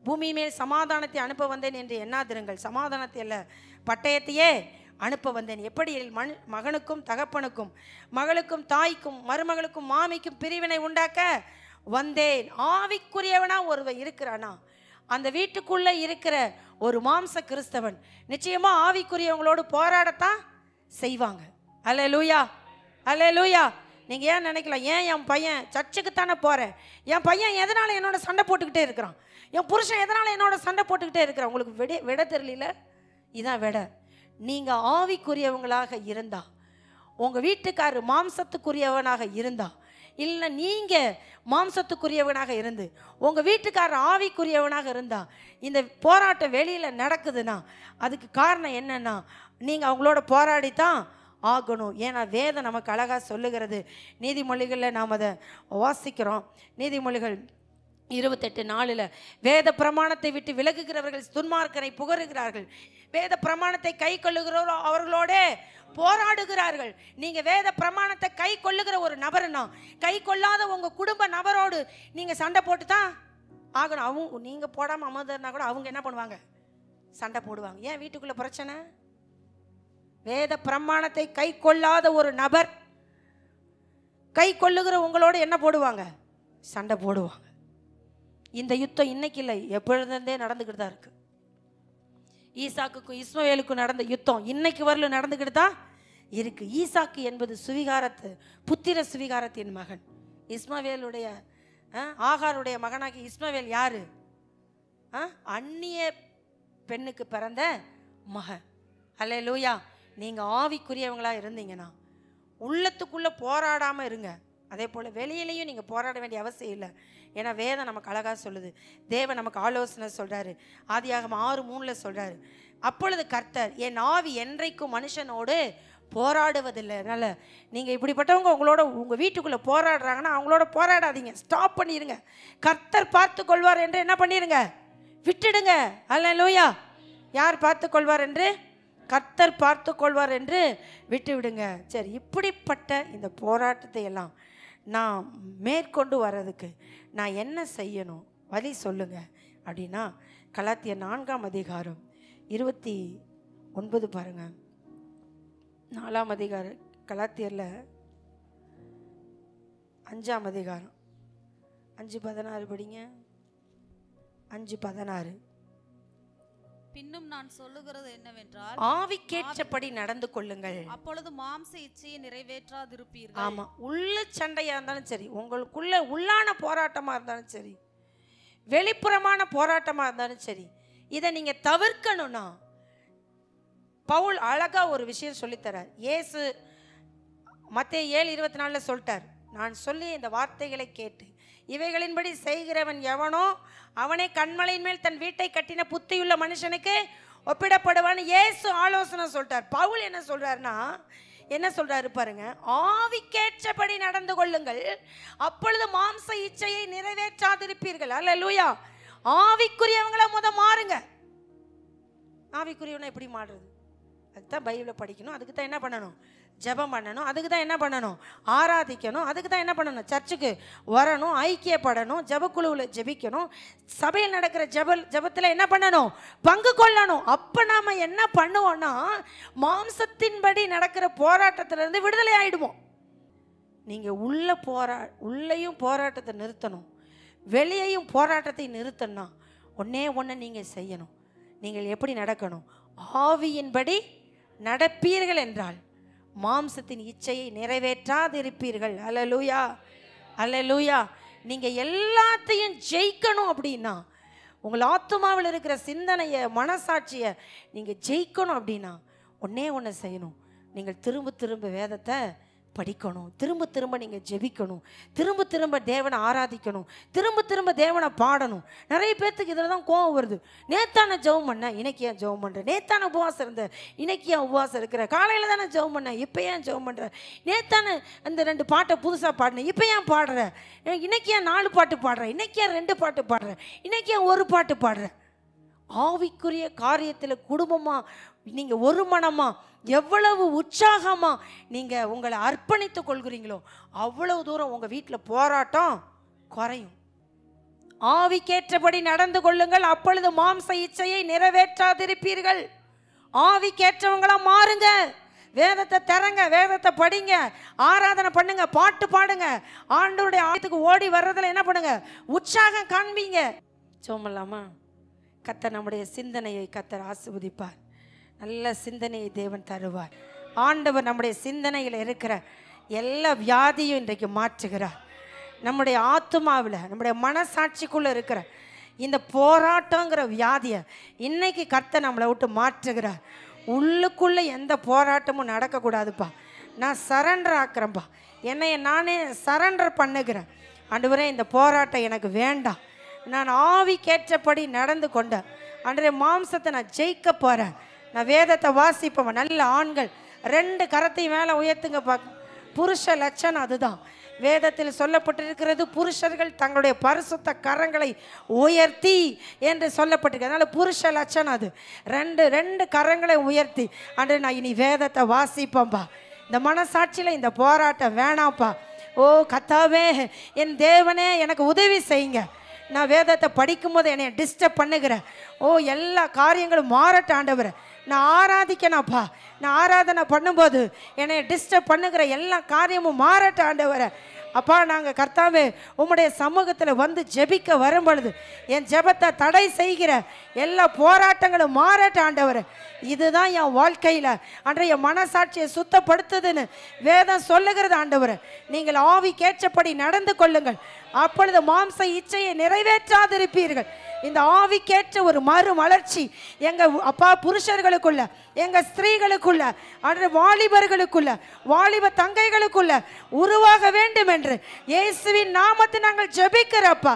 பூமி மேல் சமாதானத்தை அனுப்ப வந்தேன் என்று எண்ணாதிருங்கள், சமாதானத்தை அல்ல பட்டயத்தையே அனுப்ப வந்தேன். எப்படி மகனுக்கும் தகப்பனுக்கும் மகளுக்கும் தாய்க்கும் மருமகளுக்கும் மாமிக்கும் பிரிவினை உண்டாக்க வந்தேன். ஆவிக்குரியவனா ஒருவன் இருக்கிறானா, அந்த வீட்டுக்குள்ளே இருக்கிற ஒரு மாம்ச கிறிஸ்தவன் நிச்சயமா ஆவிக்குரியவங்களோடு போராடத்தான் செய்வாங்க. அல்லேலூயா, அல்லேலூயா. நீங்கள் ஏன் நினைக்கலாம், ஏன் என் பையன் சர்ச்சுக்குத்தானே போகிறேன், என் பையன் எதனால் என்னோட சண்டை போட்டுக்கிட்டே இருக்கிறான், என் புருஷன் எதனால் என்னோட சண்டை போட்டுக்கிட்டே இருக்கிறான். உங்களுக்கு விட தெரியல. இதான் விட. நீங்கள் ஆவிக்குரியவங்களாக இருந்தால், உங்கள் வீட்டுக்காரர் மாம்சத்துக்குரியவனாக இருந்தால், இல்லை நீங்கள் மாம்சத்துக்குரியவனாக இருந்து உங்கள் வீட்டுக்காரர் ஆவிக்குரியவனாக இருந்தால், இந்த போராட்டம் வெளியில் நடக்குதுன்னா அதுக்கு காரணம் என்னன்னா நீங்கள் அவங்களோட போராடித்தான் ஆகணும். ஏன்னா வேதம் நமக்கு அழகாக சொல்லுகிறது. நீதிமொழிகளில் நாம் அதை வாசிக்கிறோம். நீதிமொழிகள் 28:4 வேத பிரமாணத்தை விட்டு விலகுகிறவர்கள் துன்மார்க்கரை புகழுகிறார்கள், வேத பிரமாணத்தை கை கொள்ளுகிறவரோ அவர்களோட போராடுகிறார்கள். நீங்கள் வேத பிரமாணத்தை கை கொள்ளுகிற ஒரு நபர்னா கை கொள்ளாத உங்கள் குடும்ப நபரோடு நீங்கள் சண்டை போட்டு தான் ஆகணும். அவங்க நீங்கள் போடாமல் அமர்ந்தா கூட அவங்க என்ன பண்ணுவாங்க, சண்டை போடுவாங்க. ஏன் வீட்டுக்குள்ளே பிரச்சனை? வேத பிரமாணத்தை கை கொள்ளாத ஒரு நபர் கை கொள்ளுகிற உங்களோட என்ன போடுவாங்க, சண்டை போடுவாங்க. இந்த யுத்தம் இன்னைக்கு இல்லை, எப்பொழுதே நடந்துக்கிட்டு தான் இருக்கு. ஈசாக்குக்கும் இஸ்மவேலுக்கும் நடந்த யுத்தம் இன்னைக்கு வரலும் நடந்துக்கிட்டு தான் இருக்கு. ஈசாக்கு என்பது புத்திர சுவிகாரத்தின் மகன். இஸ்மவேலுடைய ஆகாருடைய மகனாகி இஸ்மவேல் யாரு? அந்நிய பெண்ணுக்கு பிறந்த மகன். அல்லேலூயா. நீங்க ஆவிக்குரியவங்களா இருந்தீங்கன்னா உள்ளத்துக்குள்ள போராடாம இருங்க. அதே போல் வெளியிலையும் நீங்கள் போராட வேண்டிய அவசியம் இல்லை. ஏன்னா வேதம் நமக்கு அழகாக சொல்லுது. தேவன் நமக்கு ஆலோசனை சொல்கிறாரு. ஆதியாகமம் 6:3 சொல்கிறாரு, அப்பொழுது கர்த்தர் என் ஆவி என்றைக்கும் மனுஷனோடு போராடுவதில்லை. அதனால் நீங்கள் இப்படிப்பட்டவங்க உங்கள் வீட்டுக்குள்ளே போராடுறாங்கன்னா அவங்களோட போராடாதீங்க, ஸ்டாப் பண்ணிடுங்க. கர்த்தர் பார்த்து கொள்வார் என்று என்ன பண்ணிடுங்க, விட்டுடுங்க. அல்லேலூயா. யார் பார்த்து கொள்வார் என்று? கர்த்தர் பார்த்து கொள்வார் என்று விட்டு விடுங்க. சரி, இப்படிப்பட்ட இந்த போராட்டத்தை எல்லாம் நான் மேற்கொண்டு வர்றதுக்கு நான் என்ன செய்யணும், வழி சொல்லுங்க அப்படின்னா கலாத்தியர் 4ஆம் அதிகாரம் 29 பாருங்க. 4ஆம் அதிகாரம் கலாத்தியரில் 5ஆம் அதிகாரம் 5:16 படிங்க. 5:16.
பின்னும் நான் சொல்லுகிறது என்னவென்றால்,
ஆவிக்கேற்றபடி நடந்து கொள்ளுங்கள்,
அப்பொழுது மாம்ச இச்சையை நிறைவேற்றாதிருப்பீர்கள்.
ஆமா, உள்ள சண்டையா இருந்தாலும் சரி, உங்களுக்குள்ள உள்ளான போராட்டமா இருந்தாலும் சரி, வெளிப்புறமான போராட்டமா இருந்தாலும் சரி, இதை நீங்க தவிர்க்கணும்னா பவுல் அழகா ஒரு விஷயம் சொல்லித்தரார். இயேசு மத்தேயு 7:24 சொல்லிட்டார், நான் சொல்லி இந்த வார்த்தைகளை கேட்டு இவைகளின்படி செய்கிறவன் எவனோ அவனே கண்மலையின் மேல் தன் வீட்டை கட்டின புத்தியுள்ள மனுஷனுக்கு ஒப்பிடப்படுவான்னு இயேசு ஆலோசனை சொல்லிட்டார். பவுல் என்ன சொல்றாருன்னா, என்ன சொல்றாரு பாருங்க, ஆவிக்கேற்றபடி நடந்து கொள்ளுங்கள், அப்பொழுது மாம்ச இச்சையை நிறைவேற்றாதிருப்பீர்கள். அல்லேலூயா. ஆவிக்குரியவங்கள மாறுங்க. ஆவிக்குரியவனை எப்படி மாறுறது? அதுதான் பைபிளை படிக்கணும், அதுக்கு தான் என்ன பண்ணணும், ஜெபம் பண்ணணும், அதுக்கு தான் என்ன பண்ணணும், ஆராதிக்கணும், அதுக்கு தான் என்ன பண்ணணும், சர்ச்சுக்கு வரணும், ஐக்கியப்படணும், ஜெபக்குழுவில் ஜெபிக்கணும், சபையில் நடக்கிற ஜெபத்தில் என்ன பண்ணணும், பங்கு கொள்ளணும். அப்போ நாம் என்ன பண்ணுவோம்னா மாம்சத்தின்படி நடக்கிற போராட்டத்திலிருந்து விடுதலை ஆகிடுவோம். நீங்கள் உள்ளேயும் போராட்டத்தை நிறுத்தணும், வெளியையும் போராட்டத்தை நிறுத்தணும்னா ஒன்றே ஒன்று நீங்கள் செய்யணும். நீங்கள் எப்படி நடக்கணும், ஆவியின்படி நடப்பீர்கள் என்றால் மாம்சத்தின் இச்சையை நிறைவேற்றாதிருப்பீர்கள். அல்லேலூயா, அல்லேலூயா. நீங்கள் எல்லாத்தையும் ஜெயிக்கணும் அப்படின்னா, உங்கள் ஆத்துமாவில் இருக்கிற சிந்தனையை, மனசாட்சியை நீங்கள் ஜெயிக்கணும் அப்படின்னா ஒன்றே ஒன்று செய்யணும், நீங்கள் திரும்ப திரும்ப வேதத்தை படிக்கணும், திரும்ப திரும்ப நீங்கள் ஜெபிக்கணும், திரும்ப திரும்ப தேவனை ஆராதிக்கணும், திரும்ப திரும்ப தேவனை பாடணும். நிறைய பேர்த்துக்கு இதில் தான் கோவம் வருது. நேத்தான ஜெபம் பண்ண, இன்னைக்கு ஏன் ஜெபம் பண்ணுறேன்? நேத்தான உபவாசம் இருந்த, இன்னைக்கு ஏன் உபவாசம் இருக்கிற? காலையில் தானே ஜெபம் பண்ண, இப்போ ஏன் ஜெபம் பண்ணுற? நேத்தான அந்த 2 பாட்டை புதுசாக பாடினேன், இப்போ ஏன் பாடுற? இன்னைக்கு ஏன் 4 பாட்டு பாடுறேன்? இன்னைக்கு ஏன் 2 பாட்டு பாடுறேன்? இன்னைக்கு ஏன் 1 பாட்டு பாடுறேன்? ஆவிக்குரிய காரியத்தில் குடும்பமாக நீங்கள் ஒரு மனமாக எவ்வளவு உற்சாகமாக நீங்கள் உங்களை அர்ப்பணித்து கொள்கிறீங்களோ அவ்வளவு தூரம் உங்கள் வீட்டில் போராட்டம் குறையும். ஆவிக்கேற்றபடி நடந்து கொள்ளுங்கள், அப்பொழுது மாம்ச இச்சையை நிறைவேற்றாதிருப்பீர்கள். ஆவிக்கேற்றவங்களா மாறுங்க. வேதத்தை தரங்க, வேதத்தை படிங்க, ஆராதனை பண்ணுங்க, பாட்டு பாடுங்க, ஆண்டவருடைய ஆயத்துக்கு ஓடி வர்றதுல என்ன பண்ணுங்க, உற்சாகம் காண்பீங்க. சோமல்லாமா, கர்த்தர் நம்முடைய சிந்தனையை கர்த்தர் ஆசீர்வதிப்பார். நல்ல சிந்தனையை தேவன் தருவார். ஆண்டவர் நம்முடைய சிந்தனையில் இருக்கிற எல்லா வியாதியும் இன்றைக்கு மாற்றுகிறார். நம்முடைய ஆத்துமாவில், நம்முடைய மனசாட்சிக்குள்ளே இருக்கிற இந்த போராட்டங்கிற வியாதியை இன்னைக்கு கர்த்தர் நம்மளை விட்டு மாற்றுகிறார். உள்ளுக்குள்ளே எந்த போராட்டமும் நடக்கக்கூடாதுப்பா. நான் சரண்டர் ஆக்குறேன்ப்பா, என்னைய நானே சரண்டர் பண்ணுகிறேன். ஆண்டவரே, இந்த போராட்டம் எனக்கு வேண்டாம், நான் ஆவிக்கேற்றபடி நடந்து கொண்டேன். ஆண்டவரே, மாம்சத்தை நான் ஜெயிக்க போகிறேன். நான் வேதத்தை வாசிப்பேன். நல்ல ஆண்கள் 2 கரத்தையும் மேலே உயர்த்துங்க பார்க்க. புருஷ லட்சணம் அதுதான். வேதத்தில் சொல்லப்பட்டிருக்கிறது, புருஷர்கள் தங்களுடைய பரிசுத்த கரங்களை உயர்த்தி என்று சொல்லப்பட்டிருக்கு. அதனால் புருஷ லட்சணம் அது. 2 கரங்களை உயர்த்தி, அன்று நான் இனி வேதத்தை வாசிப்பேன்பா. இந்த மனசாட்சியில் இந்த போராட்டம் வேணாம்ப்பா. ஓ கர்த்தாவே, என் தேவனே, எனக்கு உதவி செய்யுங்க. நான் வேதத்தை படிக்கும்போது என்னை டிஸ்டர்ப் பண்ணுகிறேன். ஓ, எல்லா காரியங்களும் மாறட்ட ஆண்டவரே. நான் ஆராதிக்கணப்பா, நான் ஆராதனை பண்ணும்போது என்னை டிஸ்டர்ப் பண்ணுகிற எல்லா காரியமும் மாறட்ட ஆண்டவரே. அப்பா நாங்கள் கர்த்தாவே உம்முடைய சமூகத்தில் வந்து ஜெபிக்க வரும் பொழுது என் ஜெபத்தை தடை செய்கிற எல்லா போராட்டங்களும் மாறட்டும் ஆண்டவரே. இதுதான் என் வாழ்க்கையில் அன்றைய மனசாட்சியை சுத்தப்படுத்துதுன்னு வேதம் சொல்லுகிறது ஆண்டவரே. நீங்கள் ஆவிக்கேற்றபடி நடந்து கொள்ளுங்கள், அப்பொழுது மாம்ச இச்சையை நிறைவேற்றாதிருப்பீர்கள். இந்த ஆவிக்கேற்ற ஒரு மறு வளர்ச்சி எங்கள் அப்பா புருஷர்களுக்குள்ள, எங்கள் ஸ்திரீகளுக்குள்ள, அன்று வாலிபர்களுக்குள்ள, வாலிப தங்கைகளுக்குள்ள உருவாக வேண்டும் என்று இயேசுவின் நாமத்தை நாங்கள் ஜெபிக்கிறப்பா.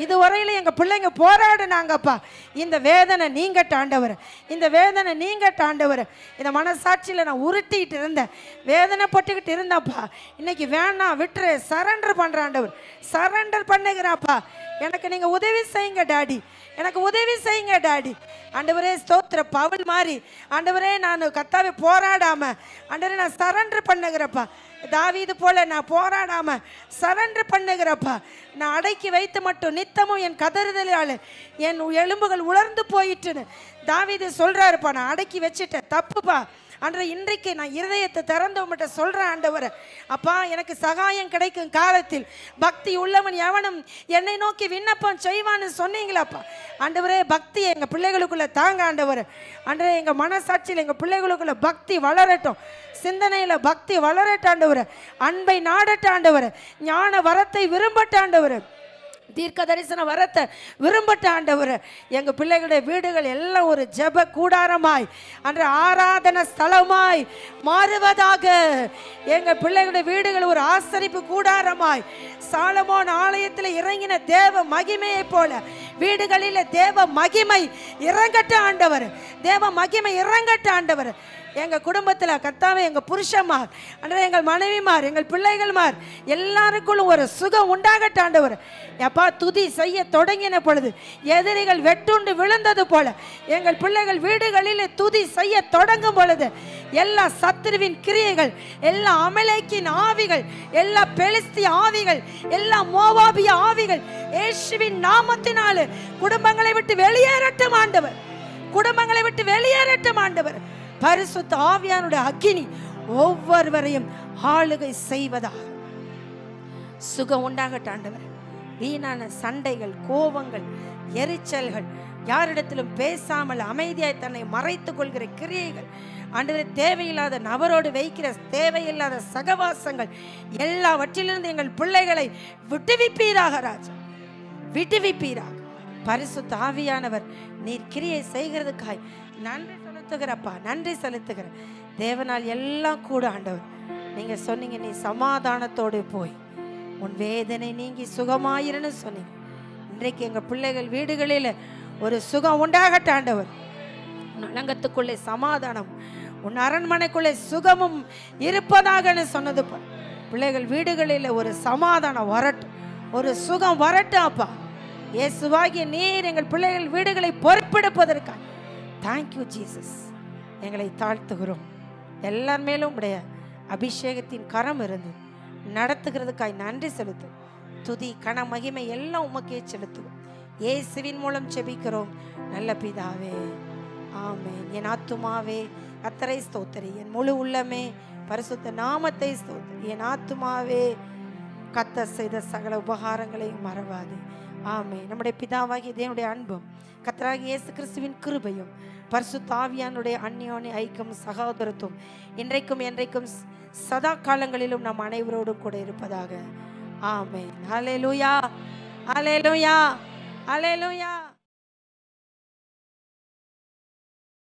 இதுவரையில் எங்கள் பிள்ளைங்க போராடினாங்கப்பா. இந்த வேதனை நீங்கட்ட ஆண்டவர், இந்த வேதனை நீங்கட்ட ஆண்டவர். இந்த மனசாட்சியில் நான் உருட்டிகிட்டு இருந்தேன், வேதனைப்பட்டுக்கிட்டு இருந்தேன்ப்பா. இன்னைக்கு வேணாம் விட்டுரு, சரண்டர் பண்ணுற ஆண்டவர், சரண்டர் பண்ணுகிறாப்பா. எனக்கு நீங்கள் உதவி செய்யுங்க டாடி, எனக்கு உதவி செய்யுங்க டாடி. ஆண்டவரே ஸ்தோத்திர பவுல் மாதிரி ஆண்டவரே நான் கர்த்தாவே போராடாம ஆண்டவரே நான் சரண்டர் பண்ணுகிறப்பா. தாவீது போல நான் போராடாம சரண்டர் பண்ணுகிறப்பா. நான் அடக்கி வைத்து மட்டும் நித்தமும் என் கதறுதலால் என் எலும்புகள் உலர்ந்து போயிட்டுன்னு தாவீது சொல்றாருப்பா. நான் அடக்கி வச்சுட்டேன், தப்புப்பா. அன்று இன்றைக்கு நான் இருதயத்தை திறந்து உங்கள்கிட்ட சொல்கிறேன் ஆண்டவர். அப்பா எனக்கு சகாயம் கிடைக்கும் காலத்தில் பக்தி உள்ளவன் எவனும் என்னை நோக்கி விண்ணப்பம் செய்வான்னு சொன்னீங்களாப்பா. ஆண்டவரே பக்தி எங்கள் பிள்ளைகளுக்குள்ளே தாங்க ஆண்டவர். அன்றே எங்கள் மனசாட்சியில் எங்கள் பிள்ளைகளுக்குள்ள பக்தி வளரட்டும், சிந்தனையில் பக்தி வளரட்டும் ஆண்டவர். அன்பை நாடட்டும் ஆண்டவர், ஞான வரத்தை விரும்பட்டும் ஆண்டவர், தீர்க்க தரிசன வரத்தை விரும்பட்ட ஆண்டவர். எங்கள் பிள்ளைகளுடைய வீடுகள் எல்லாம் ஒரு ஜெப கூடாரமாய் அன்று ஆராதன ஸ்தலமாய் மாறுவதாக. எங்கள் பிள்ளைகளுடைய வீடுகள் ஒரு ஆசரிப்பு கூடாரமாய் சாலமோன் ஆலயத்தில் இறங்கின தேவ மகிமையை போல வீடுகளில் தேவ மகிமை இறங்கட்ட ஆண்டவர், தேவ மகிமை இறங்கட்ட ஆண்டவர். எங்கள் குடும்பத்தில் கர்த்தாவே எங்கள் புருஷன்மார் அன்றே எங்கள் மனைவிமார் எங்கள் பிள்ளைகள்மார் எல்லாருக்குள்ளும் ஒரு சுகம் உண்டாகட்ட ஆண்டவர். எப்பா துதி செய்ய தொடங்கின பொழுது எதிரிகள் வெட்டுண்டு விழுந்தது போல எங்கள் பிள்ளைகள் வீடுகளில் துதி செய்ய தொடங்கும் பொழுது எல்லா சத்துருவின் கிரியைகள், எல்லா அமலேக்கின் ஆவிகள், எல்லா பெலிஸ்திய ஆவிகள், எல்லா மோவாபிய ஆவிகள் இயேசுவின் நாமத்தினாலே குடும்பங்களை விட்டு வெளியேறட்டும் ஆண்டவர், குடும்பங்களை விட்டு வெளியேறட்டும் ஆண்டவர். பரிசுத்த ஆவியானுடைய அக்கினி ஒவ்வொருவரையும் ஆளுகை செய்வதாக. சுகம் உண்டாகட்டும் ஆண்டவர். வீணான சண்டைகள், கோபங்கள், எரிச்சல்கள், யாரிடத்திலும் பேசாமல் அமைதியாய் தன்னை மறைத்துக் கொள்கிற கிரியைகள், ஆண்டவரே தேவையில்லாத நபரோடு வைக்கிற தேவையில்லாத சகவாசங்கள் எல்லாவற்றிலிருந்து எங்கள் பிள்ளைகளை விடுவிப்பீராக ராஜா, விடுவிப்பீராக. பரிசுத்த ஆவியானவர் நீர் கிரியை செய்கிறதுக்காய் நன்றி செலுத்துகிறப்பா, நன்றி செலுத்துகிற தேவனால் எல்லாம் கூட ஆண்டவர். நீங்க சொன்னீங்க நீ சமாதானத்தோடு போய் உன் வேதனை நீங்கி சுகமாயிருன்னு சொன்னீங்க. இன்றைக்கு எங்க பிள்ளைகள் வீடுகளில் ஒரு சுகம் உண்டாகட்ட ஆண்டவர். உன் அலங்கத்துக்குள்ளே சமாதானம், உன் அரண்மனைக்குள்ளே சுகமும் இருப்பதாக சொன்னது. பிள்ளைகள் வீடுகளில் ஒரு சமாதானம் வரட்டும், ஒரு சுகம் வரட்டும் அப்பா. இயேசுவாகிய நீர் எங்கள் பிள்ளைகள் வீடுகளை பொறுப்பெடுப்பதற்காக தேங்க்யூ ஜீசஸ். எங்களை தாழ்த்துகிறோம். எல்லார் மேலும் உடைய அபிஷேகத்தின் கரம் இருந்து நடத்துகிறதுக்காய் நன்றி செலுத்தும். துதி கன மகிமை எல்லாம் உமக்கே செலுத்துவோம். இயேசுவின் மூலம் செபிக்கிறோம் நல்ல பிதாவே, ஆமென். என் ஆத்துமாவே கர்த்தரை ஸ்தோத்திரி, என் முழு உள்ளமே பரிசுத்த நாமத்தை ஸ்தோத்திரி. என் ஆத்துமாவே கர்த்தர் செய்த சகல உபகாரங்களையும் மறவாது. ஆமென். நம்முடைய பிதாவாகிய தேவனுடைய அன்பும் கர்த்தராகிய இயேசு கிறிஸ்துவின் கிருபையும் பரிசுத்த ஆவியானுடைய அந்யோன்ய ஐக்கியம் சகோதரத்துவம் இன்றைக்கும் என்றைக்கும் சதா காலங்களிலும் நம் அனைவரோடு கூட இருப்பதாக. ஆமென். ஹல்லேலூயா, ஹல்லேலூயா, ஹல்லேலூயா.